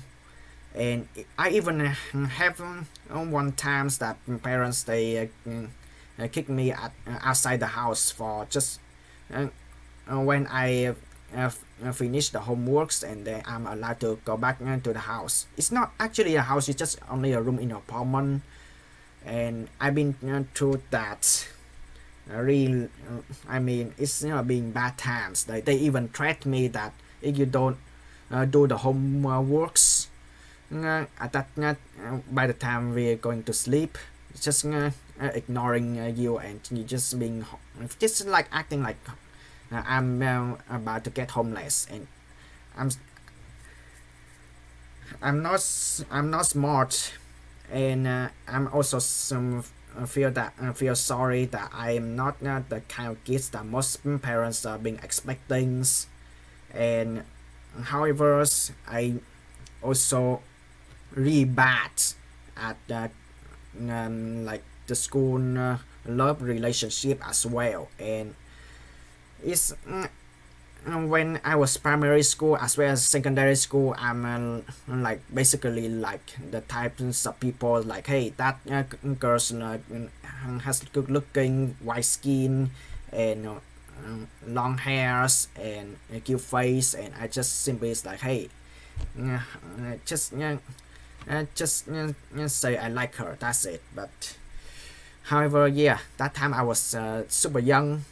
And I even have one times that parents they kick me outside the house for just uh, when I finish the homeworks, and then I'm allowed to go back to the house. It's not actually a house; it's just only a room in an apartment. And I've been through that. Real, I mean, it's being bad times. They even threat me that if you don't do the homeworks at that by the time we're going to sleep, it's just ignoring you, and you just being just like acting like I'm about to get homeless, and I'm I'm not smart, and I'm also some feel sorry that I'm not the kind of kids that most parents are being expecting, and however I also really bad at like the school love relationship as well, and it's when I was primary school as well as secondary school, I'm like basically like the types of people like, hey, that girl's has good looking, white skin, and long hairs and a cute face, and I just simply is like, hey, uh, just say I like her. That's it. But however, yeah, that time I was super young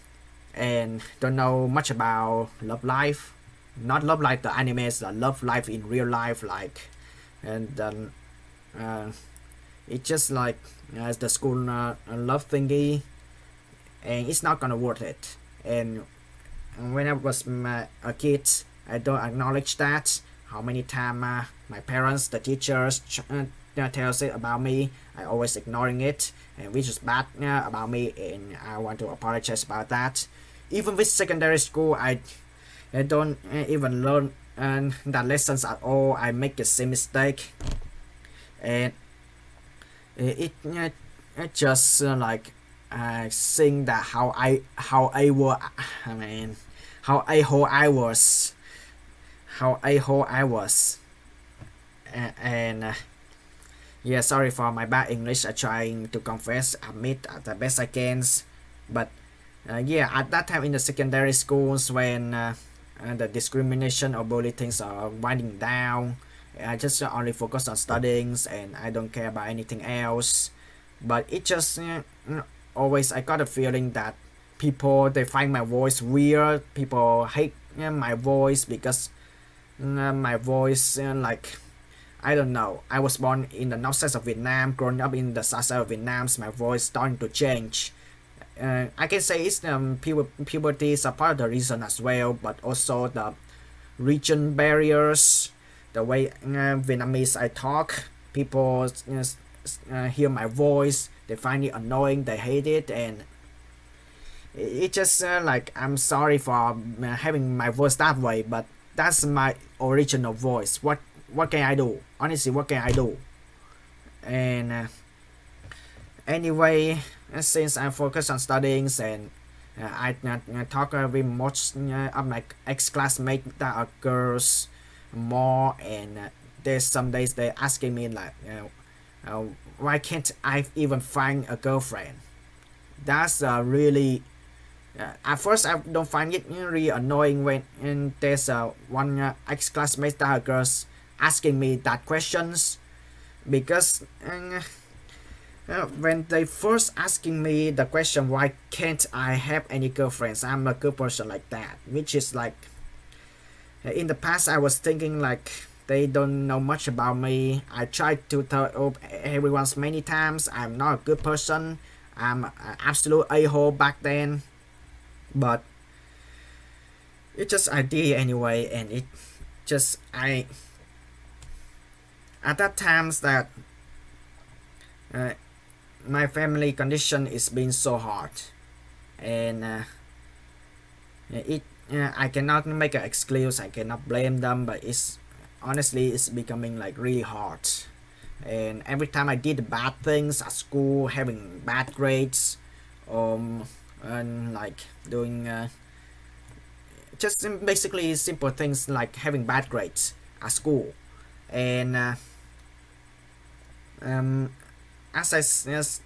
and don't know much about love life. Not love life the animes, the love life in real life, like, and then it's just like the school love thingy, and it's not gonna worth it. And when I was a kid, I don't acknowledge that. How many times my parents, the teachers, tells it about me, I always ignoring it, and which is bad about me, and I want to apologize about that. Even with secondary school, I don't even learn the lessons at all. I make the same mistake, and it just like saying that how I were, I mean, how I was, how I was, and yeah, sorry for my bad English. I trying to confess, admit the best I can, but yeah, at that time in the secondary schools when the discrimination or bullying things are winding down, I just only focus on studying and I don't care about anything else. But it just always I got a feeling that people they find my voice weird. People hate my voice because my voice like I don't know. I was born in the north side of Vietnam, growing up in the south side of Vietnam. So my voice starting to change. I can say it's puberty is a part of the reason as well, but also the region barriers, the way Vietnamese I talk, people hear my voice, they find it annoying, they hate it, and it just like I'm sorry for having my voice that way, but that's my original voice. What can I do? Honestly, what can I do? And anyway, since I focus on studying and I talk very much of my ex-classmates that are girls more, and there's some days they asking me like, why can't I even find a girlfriend? That's really at first I don't find it really annoying when there's one ex-classmate that are girls asking me that questions, because when they first asking me the question why can't I have any girlfriends, I'm a good person like that, which is like in the past I was thinking like they don't know much about me. I tried to tell everyone many times I'm not a good person, I'm an absolute a-hole back then, but it just I did anyway, and it just I at that times that uh, my family condition is being so hard, and it I cannot make an excuse, I cannot blame them, but it's honestly it's becoming like really hard. And every time I did bad things at school, having bad grades, and like doing just basically simple things like having bad grades at school, and um, as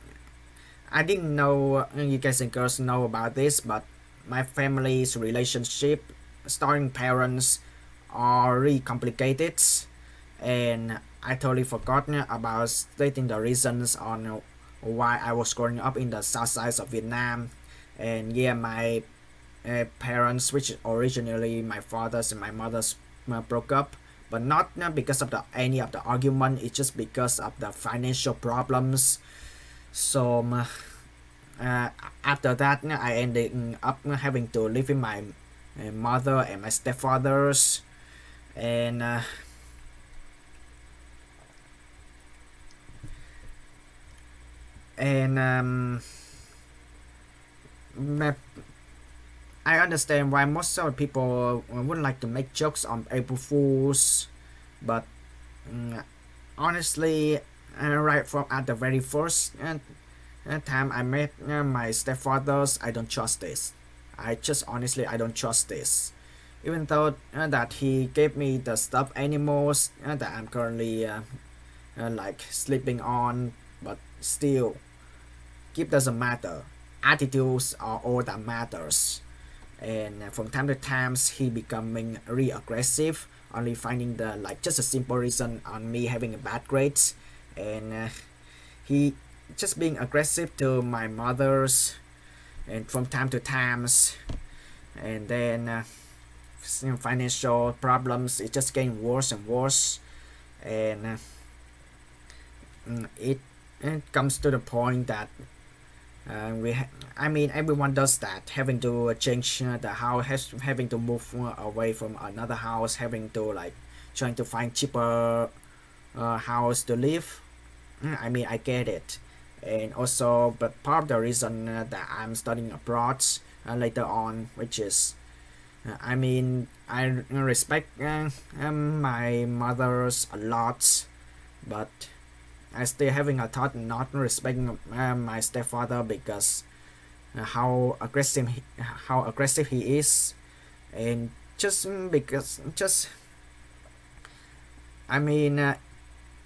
I didn't know you guys and girls know about this, but my family's relationship, starting parents, are really complicated, and I totally forgot about stating the reasons on why I was growing up in the south side of Vietnam, and yeah, my parents, which originally my father's and my mother's, broke up, but not because of the any of the argument. It's just because of the financial problems. So uh, after that, I ended up having to live with my mother and my stepfathers, and and my I understand why most of the people would like to make jokes on April Fools, but mm, honestly, right from at the very first time I met my stepfathers, I don't trust this. I just honestly I don't trust this. Even though that he gave me the stuffed animals that I'm currently like sleeping on, but still, gift doesn't matter. Attitudes are all that matters. And from time to time he becoming really aggressive, only finding the like just a simple reason on me having a bad grades, and he just being aggressive to my mother's, and from time to times, and then financial problems, it just getting worse and worse, and it comes to the point that I mean, everyone does that, having to change the house, having to move away from another house, having to like trying to find cheaper house to live. I mean, I get it, and also, but part of the reason that I'm studying abroad later on, which is, I mean, I respect my mother's a lot, but I still having a thought not respecting my stepfather because how aggressive he is, and just because just I mean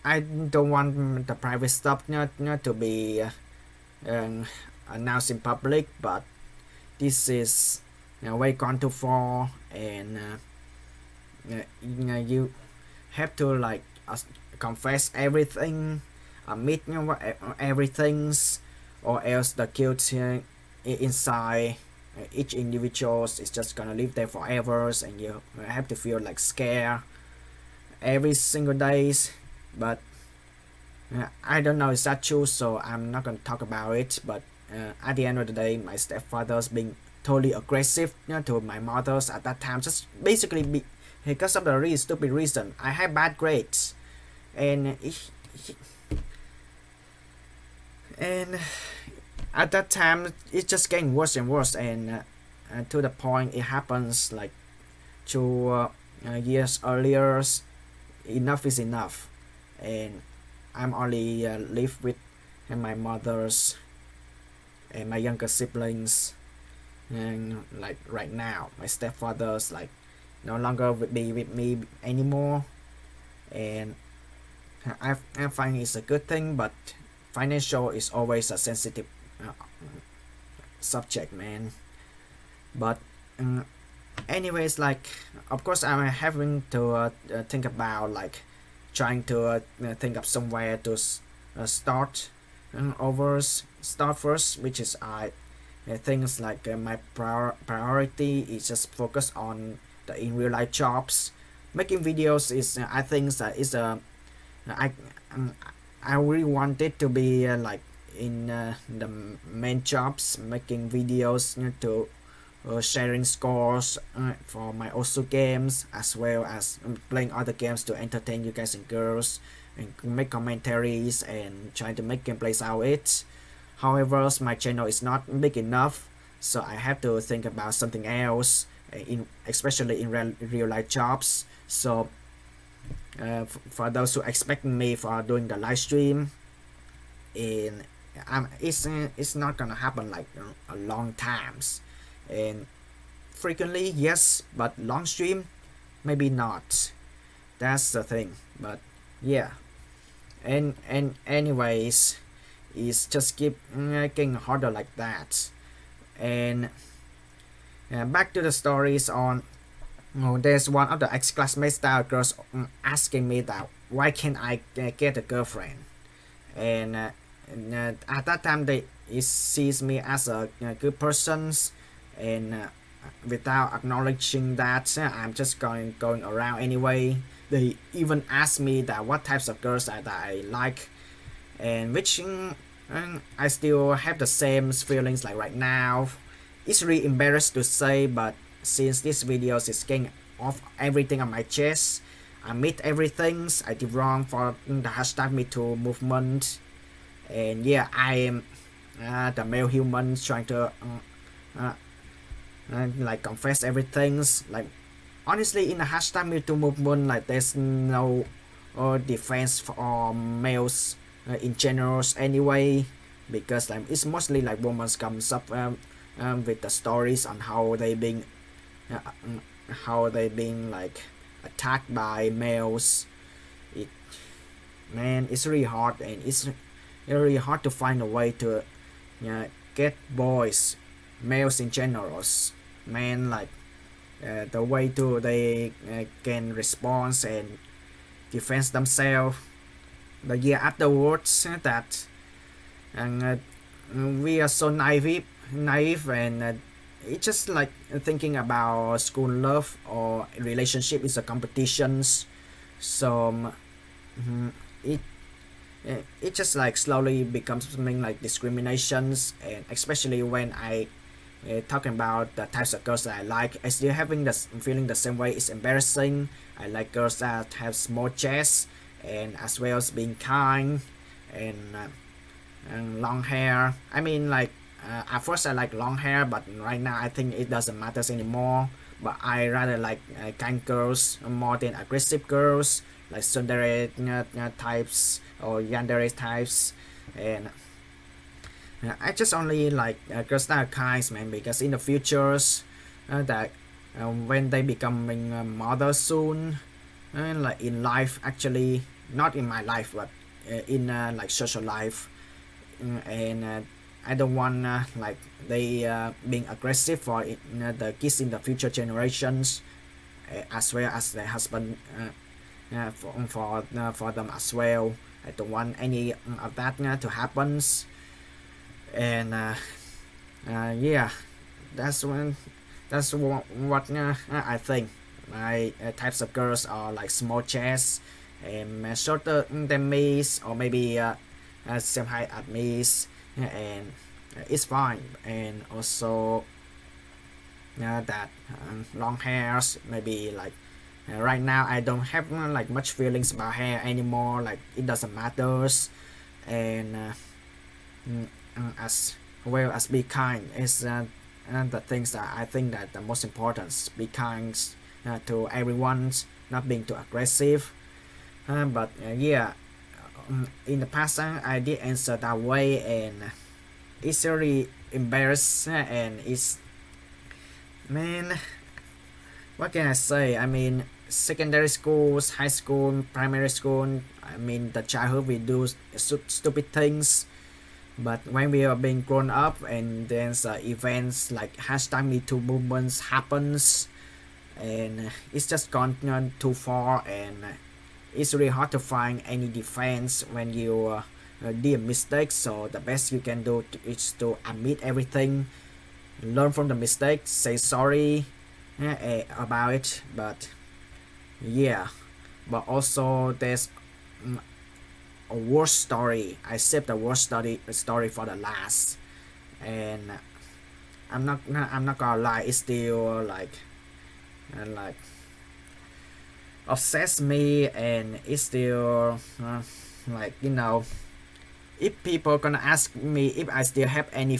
I don't want the private stuff not to be announced in public, but this is way gone too far, and you have to like confess everything, admit everything's, or else the guilt inside each individual is just gonna live there forever, and you have to feel like scared every single days. But I don't know is that true, so I'm not gonna talk about it. But at the end of the day, my stepfather's being totally aggressive to my mother's at that time, just basically because of the really stupid reason I had bad grades, and and at that time it's just getting worse and worse, and to the point it happens like 2 years earlier. Enough is enough, and I'm only live with my mother's and my younger siblings, and like right now my stepfather's like no longer would be with me anymore, and I find it's a good thing, but financial is always a sensitive uh, subject, man. But anyways, like of course I'm having to think about like trying to think of somewhere to start start first, which is things like my priority is just focus on the in real life jobs. Making videos is I think that is a I um, I really wanted to be like in the main jobs, making videos to sharing scores for my also games, as well as playing other games to entertain you guys and girls, and make commentaries and trying to make gameplays out of it. However, my channel is not big enough, so I have to think about something else, especially in real life jobs. So for those who expecting me for doing the live stream, in it's not gonna happen like a long times, and frequently yes, but long stream maybe not. That's the thing. But yeah, And anyways, it's just keep getting harder like that. And back to the stories on. Oh, there's one of the ex-classmates that girls asking me that why can't I get a girlfriend, and at that time they it sees me as a good person, and without acknowledging that I'm just going around anyway. They even ask me that what types of girls that I like, and which I still have the same feelings like right now. It's really embarrassed to say, but since this video is getting off everything on my chest, I admit everything I did wrong for the hashtag #MeToo movement, and yeah, I am the male human trying to uh, like confess everything. Like honestly, in the hashtag #MeToo movement, like there's no defense for males in general anyway, because like it's mostly like women comes up with the stories on uh, how they being like attacked by males. It man, it's really hard, and it's really hard to find a way to get boys, males in general, man, like the way to they can respond and defend themselves. The year afterwards that and we are so naive, and it's just like thinking about school love or relationship is a competitions. So it it just like slowly becomes something like discriminations, and especially when I talking about the types of girls that I like, I still having the feeling the same way. It's embarrassing. I like girls that have small chests, and as well as being kind, and long hair. I mean, like at first I like long hair, but right now I think it doesn't matter anymore. But I rather like kind girls more than aggressive girls, like tsundere types or yandere types, and I just only like girls that are kind, man, because in the futures that when they becoming a mother soon, like in life actually, not in my life, but in like social life, and I don't want like they being aggressive for it, the kids in the future generations, as well as their husband for them as well. I don't want any of that to happen, and yeah, that's when what I think. My types of girls are like small chests, and shorter than me, or maybe same height as me, and it's fine. And also that long hairs, maybe like right now I don't have like much feelings about hair anymore. Like it doesn't matters, and as well as be kind is the things that I think that the most important. Be kind to everyone, not being too aggressive. But yeah, in the past I did answer that way, and it's really embarrassed, and it's man, what can I say? I mean, secondary schools, high school, primary school. I mean, the childhood we do stupid things, but when we are being grown up, and then events like hashtag #MeToo movements happens, and it's just gone too far, and it's really hard to find any defense when you did a mistake. So the best you can do is to admit everything, learn from the mistake, say sorry about it. But yeah, but also there's a worst story. I saved the worst story for the last, and I'm not gonna lie, it's still like obsess me, and it's still like if people gonna ask me if I still have any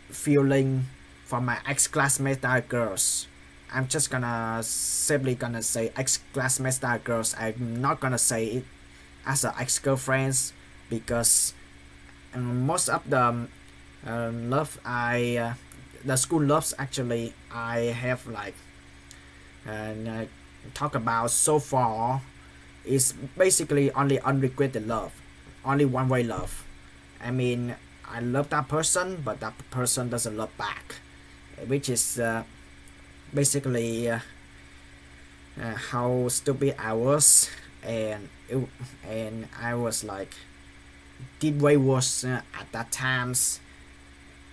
feeling for my ex-classmates that are girls, I'm just gonna simply gonna say ex-classmates that are girls. I'm not gonna say it as a ex-girlfriends, because most of the love the school loves actually I have like talk about so far is basically only unrequited love. only one way love. I mean, I love that person, but that person doesn't love back, which is basically how stupid I was, and and I was like did way worse at that times.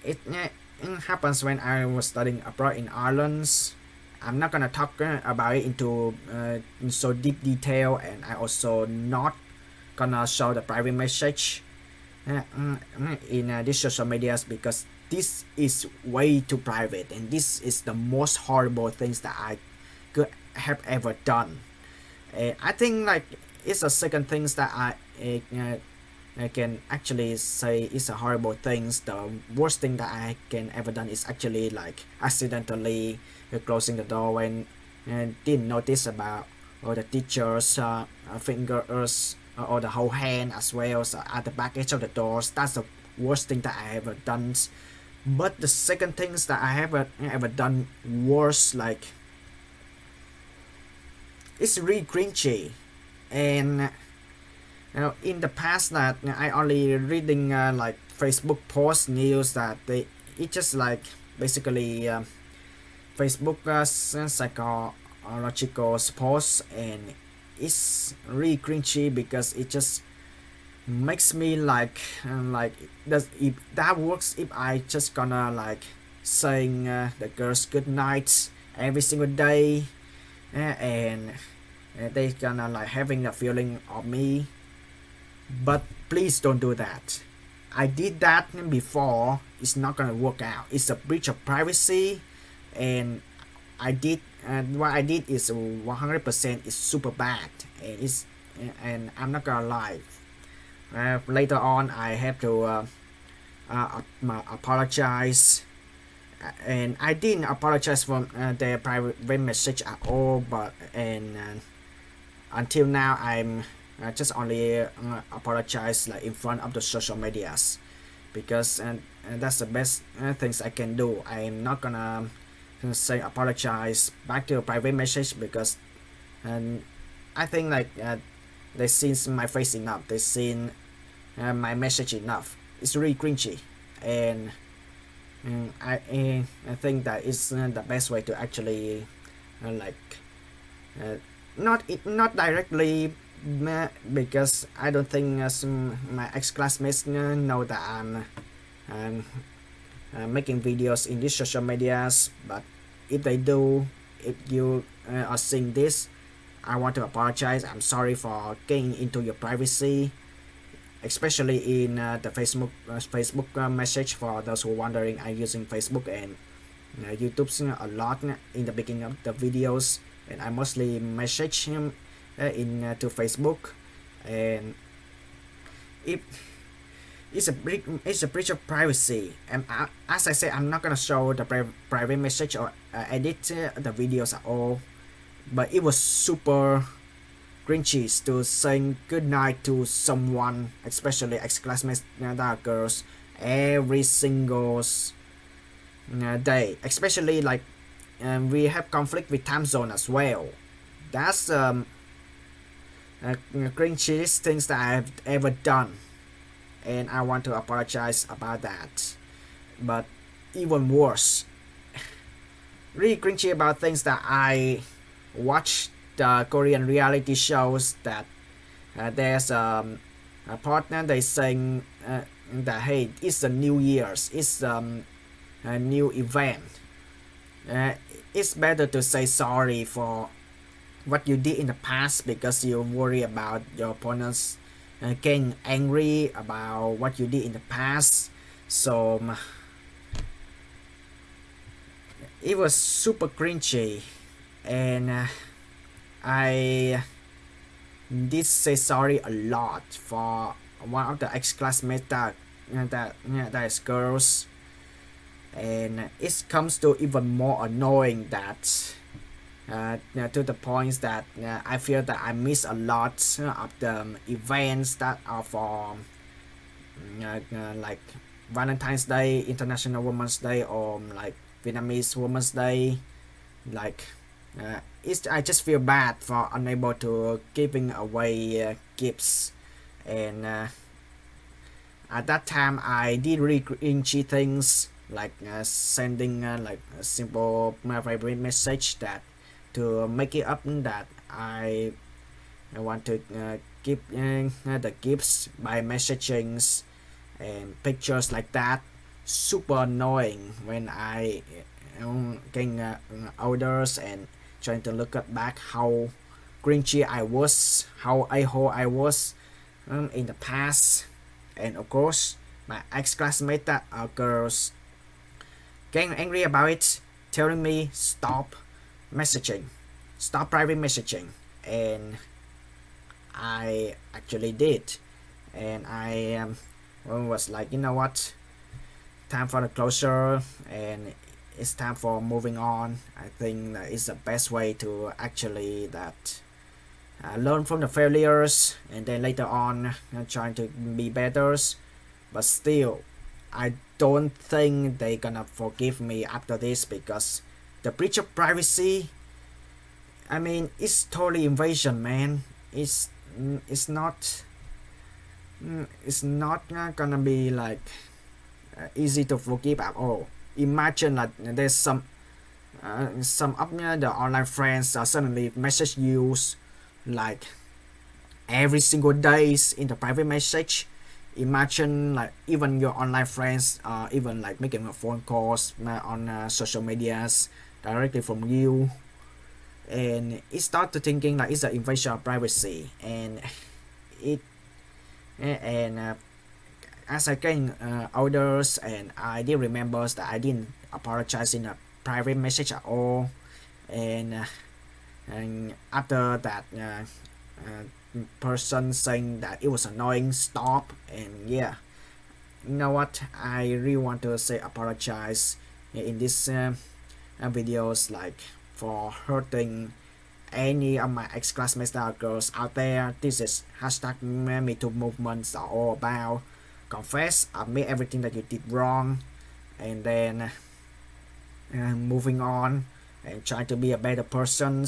It happens when I was studying abroad in Ireland. I'm not gonna talk about it into in so deep detail, and I also not gonna show the private message in these social medias because this is way too private, and this is the most horrible things that I could have ever done. I think like it's the second things that I can actually say is a horrible things. The worst thing that I can ever done is actually like accidentally closing the door when didn't notice about all the teachers fingers or the whole hand as well so at the back edge of the doors. That's the worst thing that I ever done. But the second things that I ever done worse, like it's really cringy. And in the past that I only reading like Facebook post news that they it just like basically Facebook psychological posts, and it's really cringy because it just makes me like does if that works if I just gonna like saying the girls good night every single day and they gonna like having a feeling of me, but please don't do that. I did that before. It's not gonna work out. It's a breach of privacy, and I did. What I did is 100% is super bad, and I'm not gonna lie. Later on, I have to apologize, and I didn't apologize for their private message at all. But until now, I'm just only apologize like in front of the social medias because that's the best things I can do. I'm not gonna say apologize back to a private message because I think like they seen my face enough, they seen my message enough. It's really cringy, and I think that is the best way to actually like not directly because I don't think my ex-classmates know that I'm making videos in these social medias, but if they do, if you are seeing this, I want to apologize. I'm sorry for getting into your privacy, especially in the Facebook message. For those who are wondering, I'm using Facebook and YouTube's a lot in the beginning of the videos, and I mostly message him to Facebook, and it it's a breach of privacy. And as I say, I'm not gonna show the private message or edit the videos at all, but it was super cringy to saying good night to someone, especially ex-classmates that are girls, every single day, especially like we have conflict with time zone as well. That's cringiest things that I've ever done, and I want to apologize about that. But even worse, really cringy about things that I watch the Korean reality shows that there's a partner they saying that hey, it's a New Year's, it's a new event. It's better to say sorry for what you did in the past because you worry about your opponents getting angry about what you did in the past. So it was super cringy, and I did say sorry a lot for one of the ex-classmates that is girls, and it comes to even more annoying that to the point that I feel that I miss a lot of the events that are for like Valentine's Day, International Women's Day, or like Vietnamese Women's Day. Like I just feel bad for unable to giving away gifts, and At that time, I did really cringy things like sending like a simple private message that to make it up that I want to keep the gifts by messaging and pictures like that. Super annoying when I getting older and trying to look at back how cringy I was, how a-hole I was in the past. And of course, my ex-classmates that are girls getting angry about it, telling me stop messaging, stop private messaging. And I actually did. And I was like, you know what, time for the closure, and it's time for moving on. I think that is the best way to actually that learn from the failures and then later on trying to be better. But still, I don't think they gonna forgive me after this, because the breach of privacy, I mean, it's totally invasion, man. It's not it's not gonna be like easy to forgive at all. Imagine like there's some of the online friends suddenly message you like every single days in the private message. Imagine like even your online friends even like making a phone calls on social medias directly from you, and it start to thinking like it's an invasion of privacy. And it and as I getting older, and I did remember that I didn't apologize in a private message at all. And after that person saying that it was annoying, stop. And yeah, you know what, I really want to say apologize in this videos, like for hurting any of my ex-classmates that are girls out there. This is hashtag me too movements are all about confess, admit everything that you did wrong, and then moving on and trying to be a better person.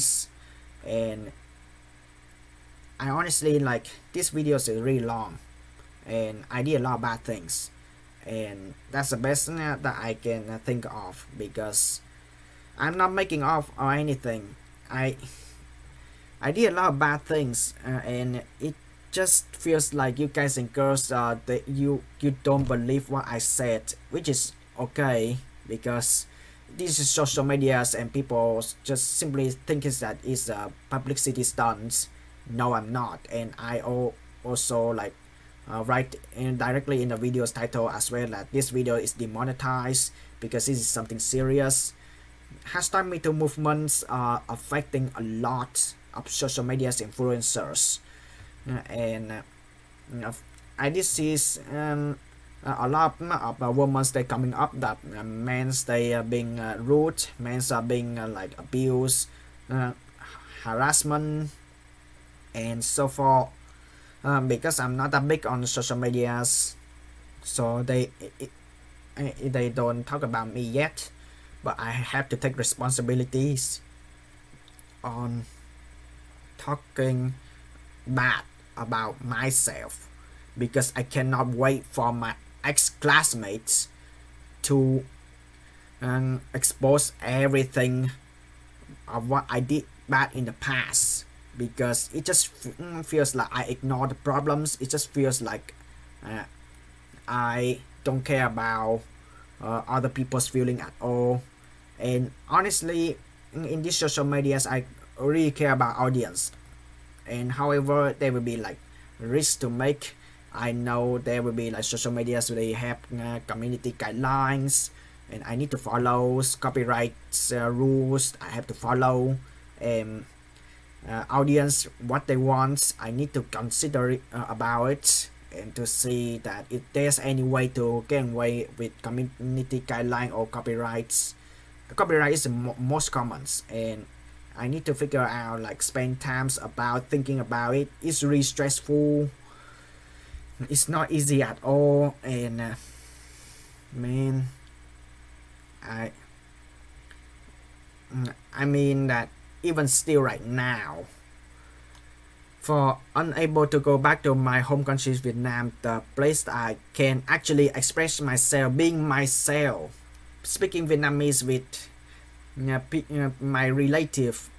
And I honestly like this video is really long, and I did a lot of bad things, and that's the best thing that I can think of, because I'm not making off or anything. I did a lot of bad things, and it just feels like you guys and girls that you don't believe what I said, which is okay, because this is social medias and people just simply think that it's a publicity stunt. No, I'm not. And I also like write in directly in the video's title as well that this video is demonetized because this is something serious. Hashtag Me Too movements are affecting a lot of social media's influencers, and I did see a lot of women they coming up that men they are being rude, men are being like abused, harassment, and so forth. Because I'm not that big on social medias, so they don't talk about me yet, but I have to take responsibilities on talking bad about myself, because I cannot wait for my ex-classmates to expose everything of what I did bad in the past, because it just feels like I ignore the problems. It just feels like I don't care about other people's feeling at all. And honestly, in these social medias, I really care about audience. And however, there will be like risks to make. I know there will be like social medias where they have community guidelines, and I need to follow copyright rules. I have to follow. Audience what they want, I need to consider about it, and to see that if there's any way to get away with community guideline or copyrights. Copyright is the most common, and I need to figure out like spend times about thinking about it. It's really stressful, it's not easy at all. And man, I I mean that even still right now, For unable to go back to my home country Vietnam, the place I can actually express myself, being myself, speaking Vietnamese with my relative,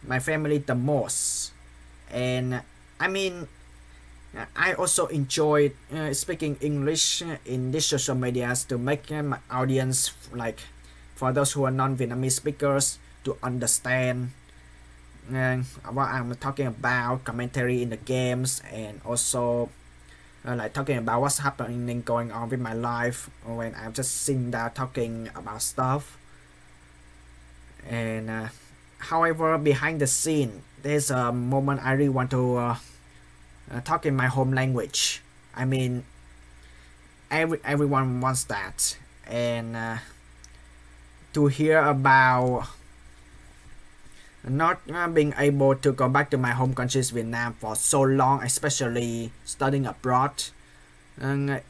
my family the most. And I mean, I also enjoy speaking English in these social medias to make my audience, like for those who are non-Vietnamese speakers, to understand what I'm talking about, commentary in the games, and also like talking about what's happening going on with my life when I'm just sitting there talking about stuff. And however, behind the scene, there's a moment I really want to talk in my home language. I mean, everyone wants that, and to hear about not being able to go back to my home country Vietnam for so long, especially studying abroad in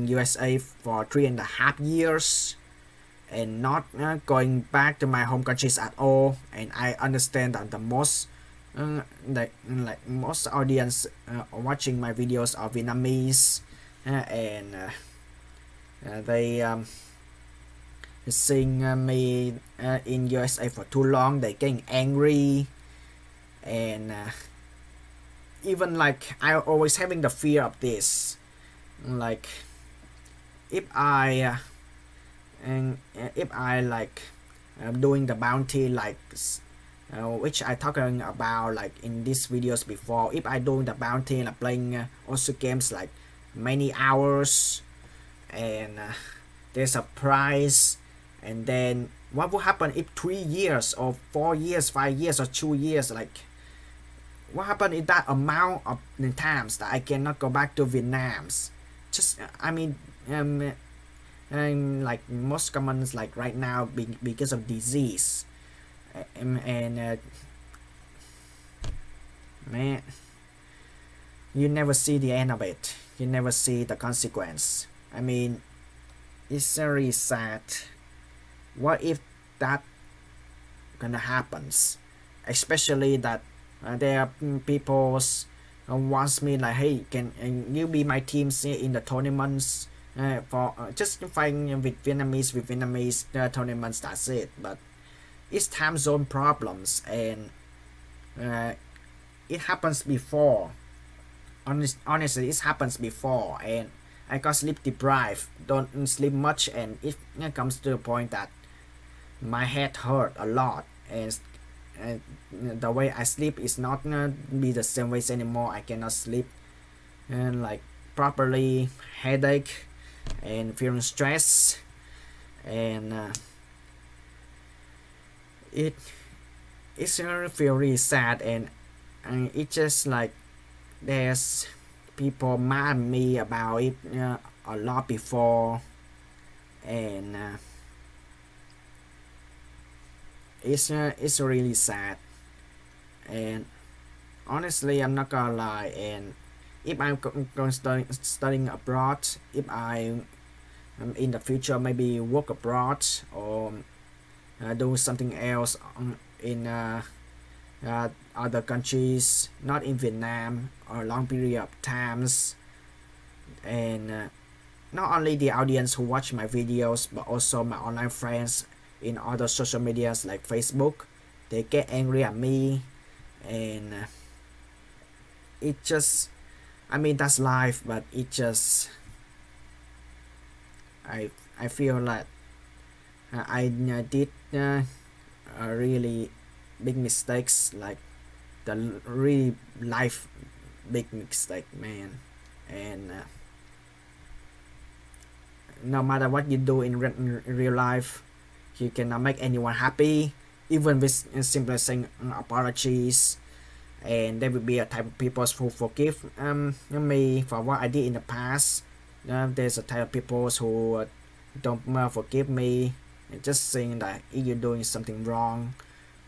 USA for 3.5 years, and not going back to my home countries at all. And I understand that the most like most audience watching my videos are Vietnamese, and they seeing me in USA for too long, they getting angry. And even like I always having the fear of this, like if I and if I like doing the bounty, like which I talking about like in these videos before, if I doing the bounty and playing also games like many hours, and there's a prize, and then what will happen if 3 years or 4 years, 5 years or 2 years, like what happened in that amount of times that I cannot go back to Vietnam's? Just I mean like most commons like right now because of disease, and man, you never see the end of it, you never see the consequence. I mean, it's very sad. What if that gonna happens, especially that there are people wants me like, hey, can you be my team in the tournaments, for just fighting with Vietnamese tournaments, that's it. But it's time zone problems, and it happens before. Honestly, it happens before, and I got sleep deprived, don't sleep much, and it comes to the point that my head hurt a lot, and the way I sleep is not gonna be the same ways anymore. I cannot sleep and like properly, headache and feeling stress, and it's feel really sad, and it's just like there's people mad at me about it a lot before, and it's really sad. And honestly, I'm not gonna lie, and if I'm going studying abroad, if I in the future maybe work abroad, or do something else in other countries, not in Vietnam, or a long period of times, and not only the audience who watch my videos, but also my online friends in other social medias like Facebook, they get angry at me, and it just, I mean, that's life, but it just, I feel like I did really big mistakes, like the really life big mistake, man. And no matter what you do in real life, you cannot make anyone happy, even with simply saying apologies. And there will be a type of people who forgive me for what I did in the past. There's a type of people who don't forgive me, and just saying that if you're doing something wrong,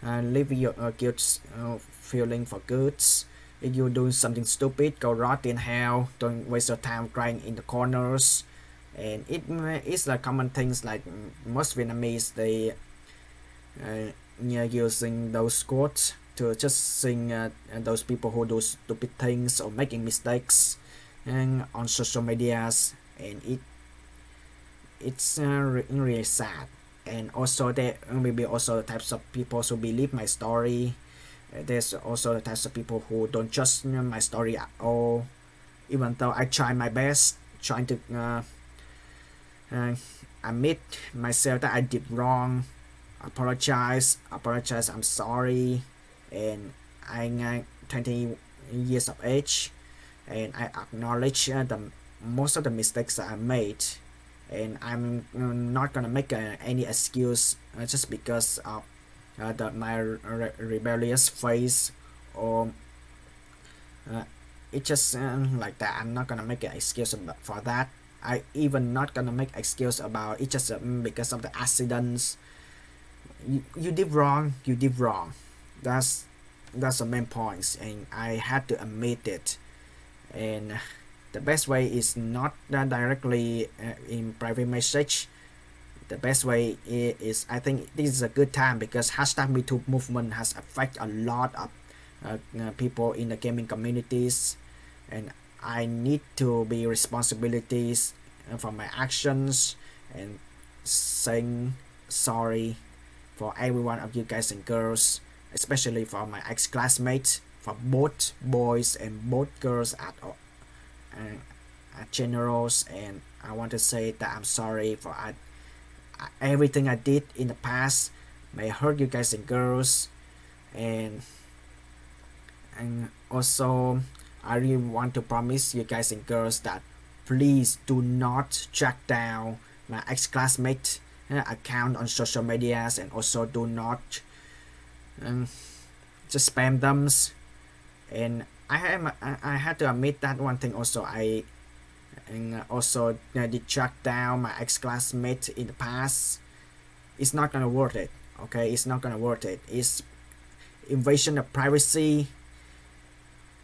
leave your guilt feeling for good. If you're doing something stupid, go rot in hell. Don't waste your time crying in the corners. And it's like common things, like most Vietnamese, they using those quotes to just sing those people who do stupid things or making mistakes and on social medias, and it's really sad. And also there will be also types of people who believe my story. There's also the types of people who don't trust my story at all, even though I try my best trying to uh, admit myself that I did wrong, apologize, I'm sorry, and I'm 20 years of age, and I acknowledge the most of the mistakes that I made, and I'm not gonna make any excuse just because of my rebellious phase, or uh, it's just like that. I'm not gonna make an excuse for that. I even not gonna make excuse about it just because of the accidents. You did wrong. You did wrong. That's that's the main points, and I had to admit it. And the best way is not directly in private message. The best way is, I think this is a good time because hashtag MeToo movement has affected a lot of people in the gaming communities, and I need to be responsibilities for my actions and saying sorry for every one of you guys and girls, especially for my ex-classmates, for both boys and both girls at generals. And I want to say that I'm sorry for everything I did in the past may hurt you guys and girls, and also I really want to promise you guys and girls that please do not track down my ex-classmate account on social medias, and also do not just spam them. And I had to admit that one thing also. I also did track down my ex-classmate in the past. It's not gonna worth it. Okay, it's not gonna worth it. It's invasion of privacy.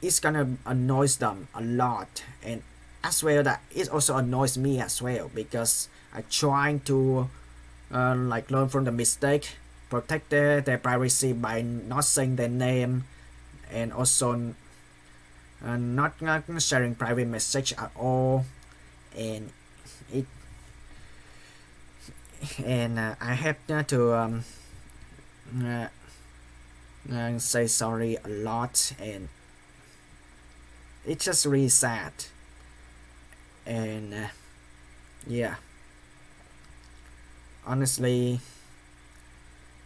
It's gonna annoy them a lot, and as well that it also annoys me as well, because I trying to like learn from the mistake, protect their privacy by not saying their name, and also not sharing private message at all. And it and I have to say sorry a lot, and it's just really sad. And yeah, honestly,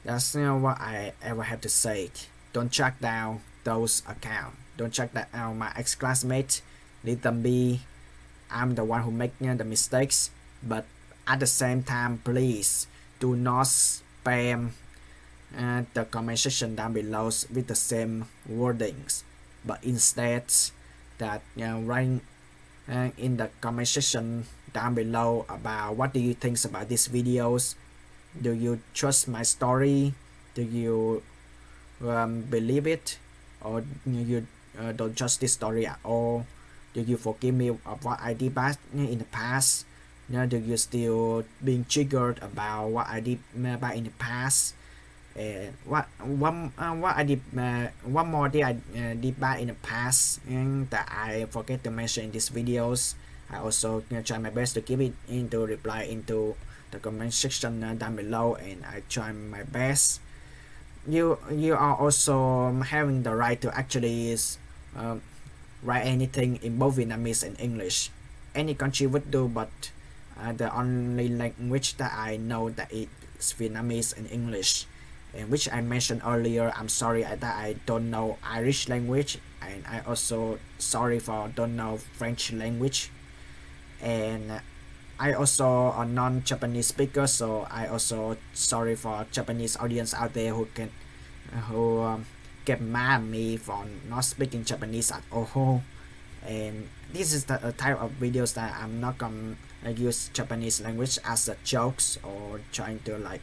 that's what I ever have to say. Don't track down those accounts. Don't track down my ex-classmates. Let them be. I'm the one who make the mistakes, but at the same time, please do not spam the comment section down below with the same wordings, but instead that write in the comment section down below about what do you think about these videos. Do you trust my story? Do you believe it, or you don't trust this story at all? Do you forgive me of what I did back in the past? Do you still being triggered about what I did back in the past? What I did what more did I did bad in the past and that I forget to mention in these videos. I also try my best to give it into reply into the comment section down below, and I try my best. You are also having the right to actually write anything in both Vietnamese and English. Any country would do, but the only language that I know that is Vietnamese and English. And which I mentioned earlier, I'm sorry that I don't know Irish language, and I also sorry for don't know French language, and I also a non-Japanese speaker, so I also sorry for Japanese audience out there who get mad at me for not speaking Japanese at all. And this is the type of videos that I'm not gonna use Japanese language as a jokes or trying to like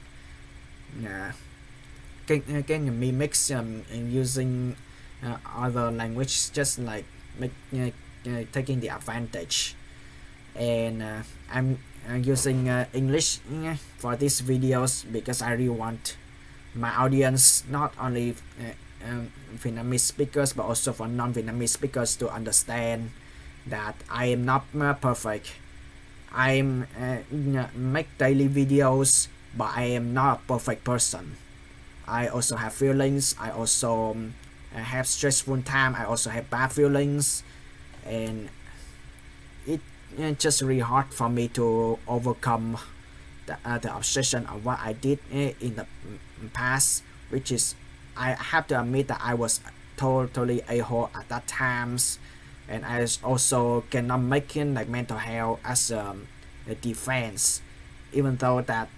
can me mix using other language, just like taking the advantage. And I'm using English for these videos because I really want my audience not only Vietnamese speakers, but also for non-Vietnamese speakers to understand that I am not perfect. I'm make daily videos, but I am not a perfect person. I also have feelings. I also have stressful time. I also have bad feelings, and it's just really hard for me to overcome the obsession of what I did in the past, which is I have to admit that I was totally a-hole at that times, and I also cannot make it like mental health as a defense, even though that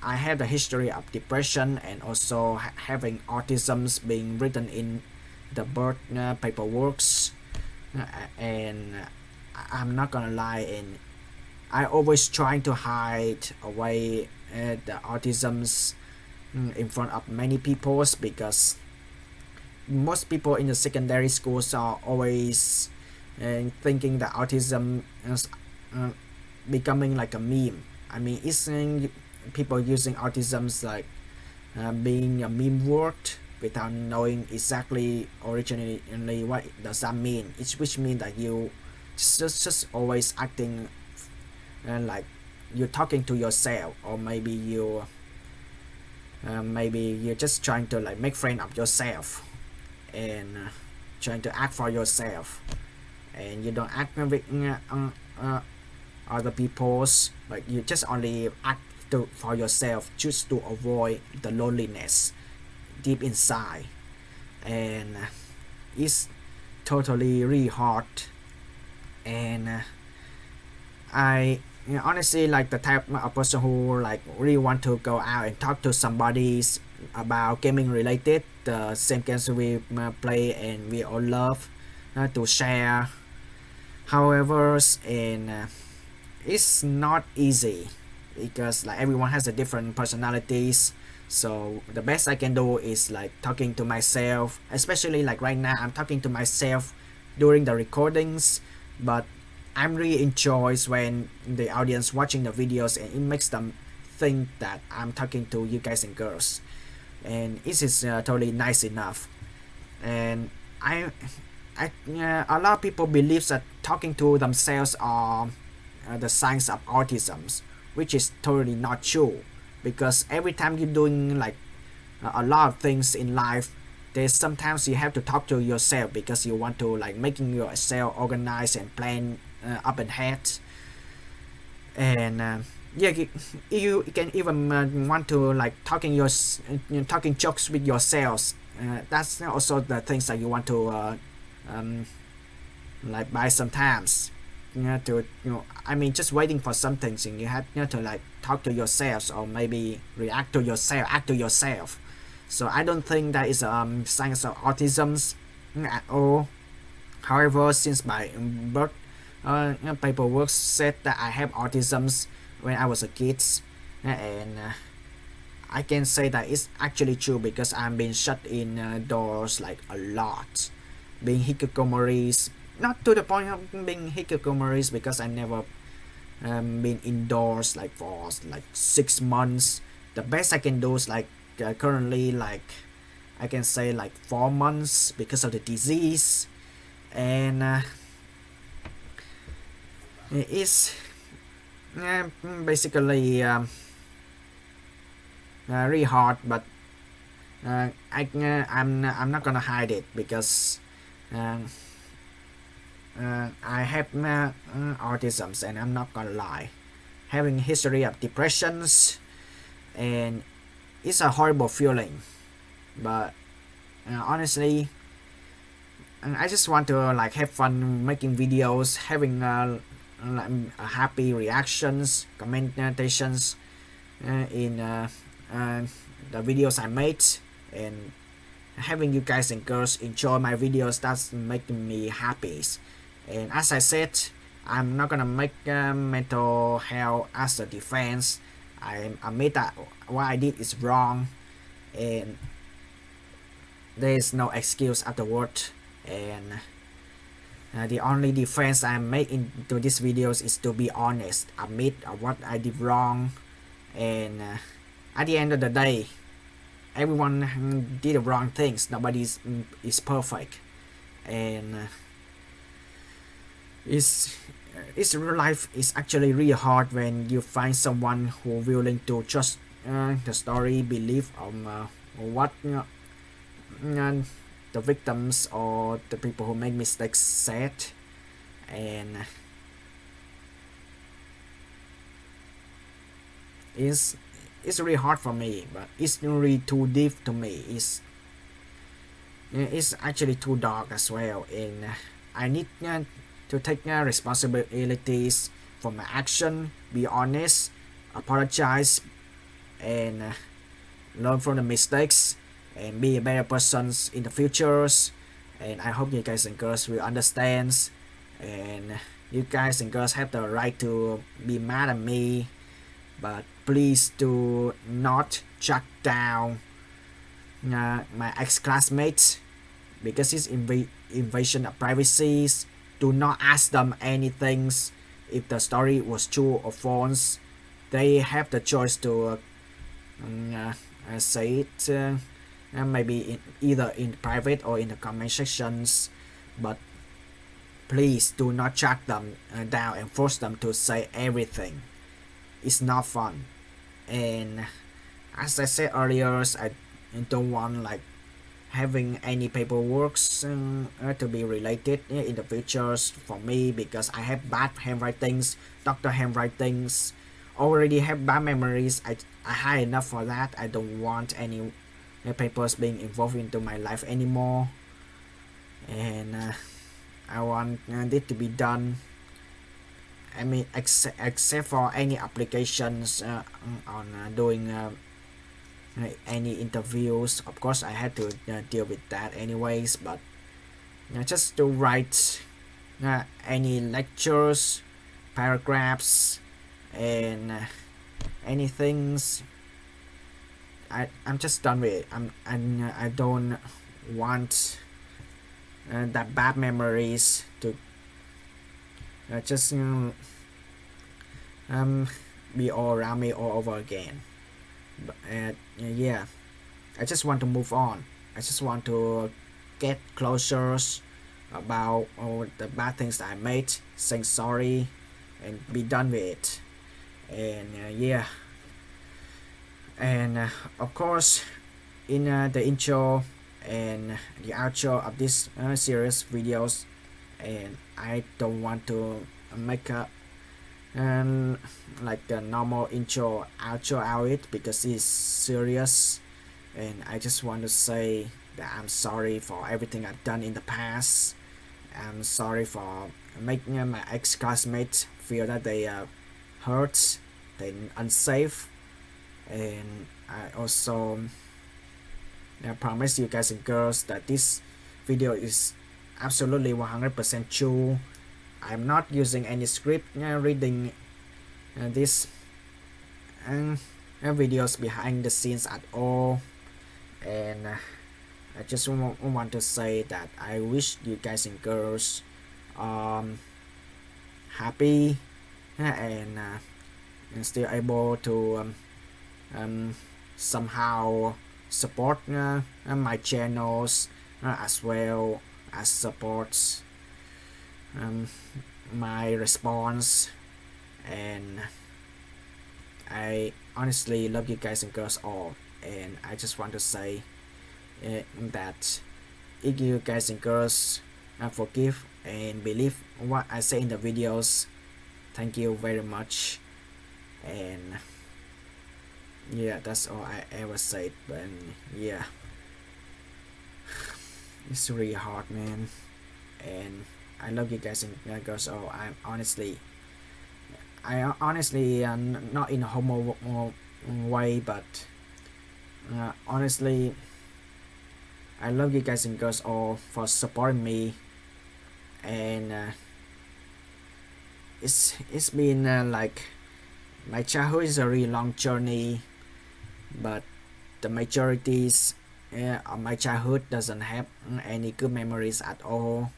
I have the history of depression and also having autisms being written in the birth paperworks, and I'm not gonna lie, and I always trying to hide away the autisms in front of many people, because most people in the secondary schools are always thinking that autism is becoming like a meme. I mean, isn't people using autisms like being a meme word without knowing exactly originally what does that mean? Which means that you just always acting like you're talking to yourself, or maybe you're just trying to like make friend of yourself, and trying to act for yourself, and you don't act with other people's, like you just only act for yourself just to avoid the loneliness deep inside, and it's totally really hard. And I honestly like the type of person who like really want to go out and talk to somebody about gaming related, the same games we play and we all love, to share. However, and it's not easy, because like everyone has a different personalities. So the best I can do is like talking to myself, especially like right now I'm talking to myself during the recordings, but I'm really enjoys when the audience watching the videos, and it makes them think that I'm talking to you guys and girls, and it is totally nice enough. And a lot of people believes that talking to themselves are the signs of autism, which is totally not true, because every time you're doing like a lot of things in life, there's sometimes you have to talk to yourself because you want to like making yourself organized and plan up ahead. And yeah, you can even want to like talking jokes with yourselves. That's also the things that you want to um, like buy sometimes, to I mean just waiting for something, so you have to like talk to yourselves, or maybe react to yourself, act to yourself. So I don't think that is signs of autism at all. However, since my birth paperwork said that I have autism when I was a kid, and I can say that it's actually true, because I'm being shut in doors like a lot, being hikikomoris. Not to the point of being hikikomoris, because I never been indoors like for like 6 months. The best I can do is like currently like I can say like 4 months because of the disease, and it's basically really hard, but I'm not gonna hide it, because I have autism, and I'm not gonna lie, having a history of depressions, and it's a horrible feeling. But honestly, I just want to like have fun making videos, having happy reactions, commentations in the videos I made, and having you guys and girls enjoy my videos. That's making me happy. And as I said, I'm not gonna make mental health as a defense. I admit that what I did is wrong, and there is no excuse afterward. And the only defense I make into these videos is to be honest, admit what I did wrong, and at the end of the day, everyone did the wrong things. Nobody is perfect, and it's real life is actually really hard when you find someone who willing to trust the story, believe on what the victims or the people who make mistakes said, and it's really hard for me, but it's really too deep to me. It's actually too dark as well, and I need to take responsibilities for my action, be honest, apologize, and learn from the mistakes, and be a better person in the futures. And I hope you guys and girls will understand, and you guys and girls have the right to be mad at me, but please do not shut down my ex-classmates because it's invasion of privacy. Do not ask them anything if the story was true or false. They have the choice to say it maybe either in private or in the comment sections, but please do not track them down and force them to say everything. It's not fun, and as I said earlier, I don't want like having any paperwork to be related in the futures for me, because I have bad handwritings, doctor handwritings, already have bad memories. I high enough for that. I don't want any papers being involved into my life anymore, and I want it to be done. I mean, except for any applications on doing any interviews. Of course, I had to deal with that anyways, but just to write any lectures, paragraphs, and anything. I'm just done with it. I don't want that bad memories to just be all around me all over again. But yeah, I just want to move on. I just want to get closer about all the bad things that I made, saying sorry, and be done with it. And yeah, and of course, in the intro and the outro of this series videos, and I don't want to make a like a normal intro outro out it because it's serious, and I just want to say that I'm sorry for everything I've done in the past. I'm sorry for making my ex-classmates feel that they hurt, they unsafe, and I also promise you guys and girls that this video is absolutely 100% true. I'm not using any script reading these videos behind the scenes at all, and I just want to say that I wish you guys and girls happy and still able to somehow support my channels as well as supports my response. And I honestly love you guys and girls all, and I just want to say that if you guys and girls forgive and believe what I say in the videos, thank you very much. And yeah, that's all I ever said. But yeah, it's really hard, man, and I love you guys and girls. Oh, I honestly not in a homo way, but honestly, I love you guys and girls all for supporting me, and it's been like my childhood is a really long journey, but the majorities of my childhood doesn't have any good memories at all,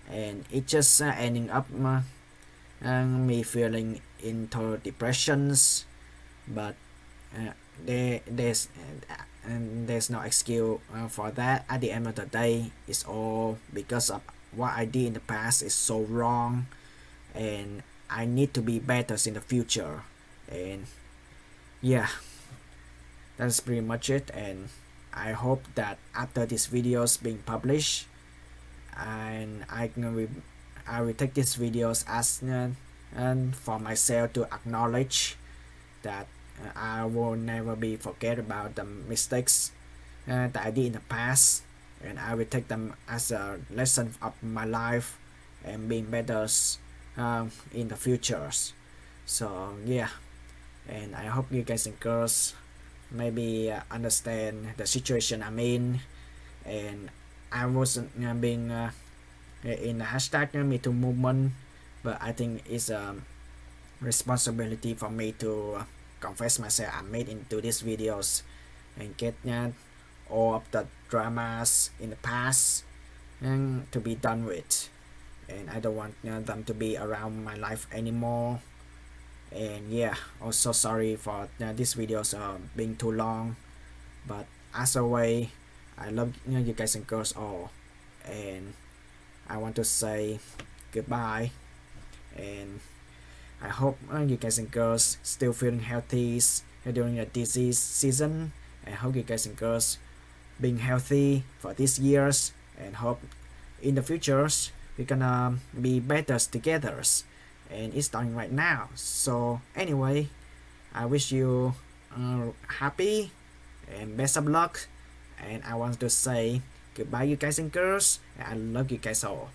and it just ending up me feeling into depressions. But there's and there's no excuse for that. At the end of the day, it's all because of what I did in the past is so wrong, and I need to be better in the future. And yeah, that's pretty much it. And I hope that after this videos being published, and I will take these videos as and for myself to acknowledge that I will never be forget about the mistakes that I did in the past, and I will take them as a lesson of my life and being better in the futures. So yeah, and I hope you guys and girls maybe understand the situation I'm in, and I wasn't being in the hashtag Me Too movement, but I think it's a responsibility for me to confess myself I made into these videos and get all of the dramas in the past and to be done with, and I don't want them to be around my life anymore. And yeah, also sorry for these videos being too long, but as always, I love you guys and girls all, and I want to say goodbye, and I hope you guys and girls still feeling healthy during the disease season. I hope you guys and girls being healthy for these years, and hope in the futures we're gonna be better together, and it's starting right now. So anyway, I wish you happy and best of luck, and I want to say goodbye you guys and girls, and I love you guys all.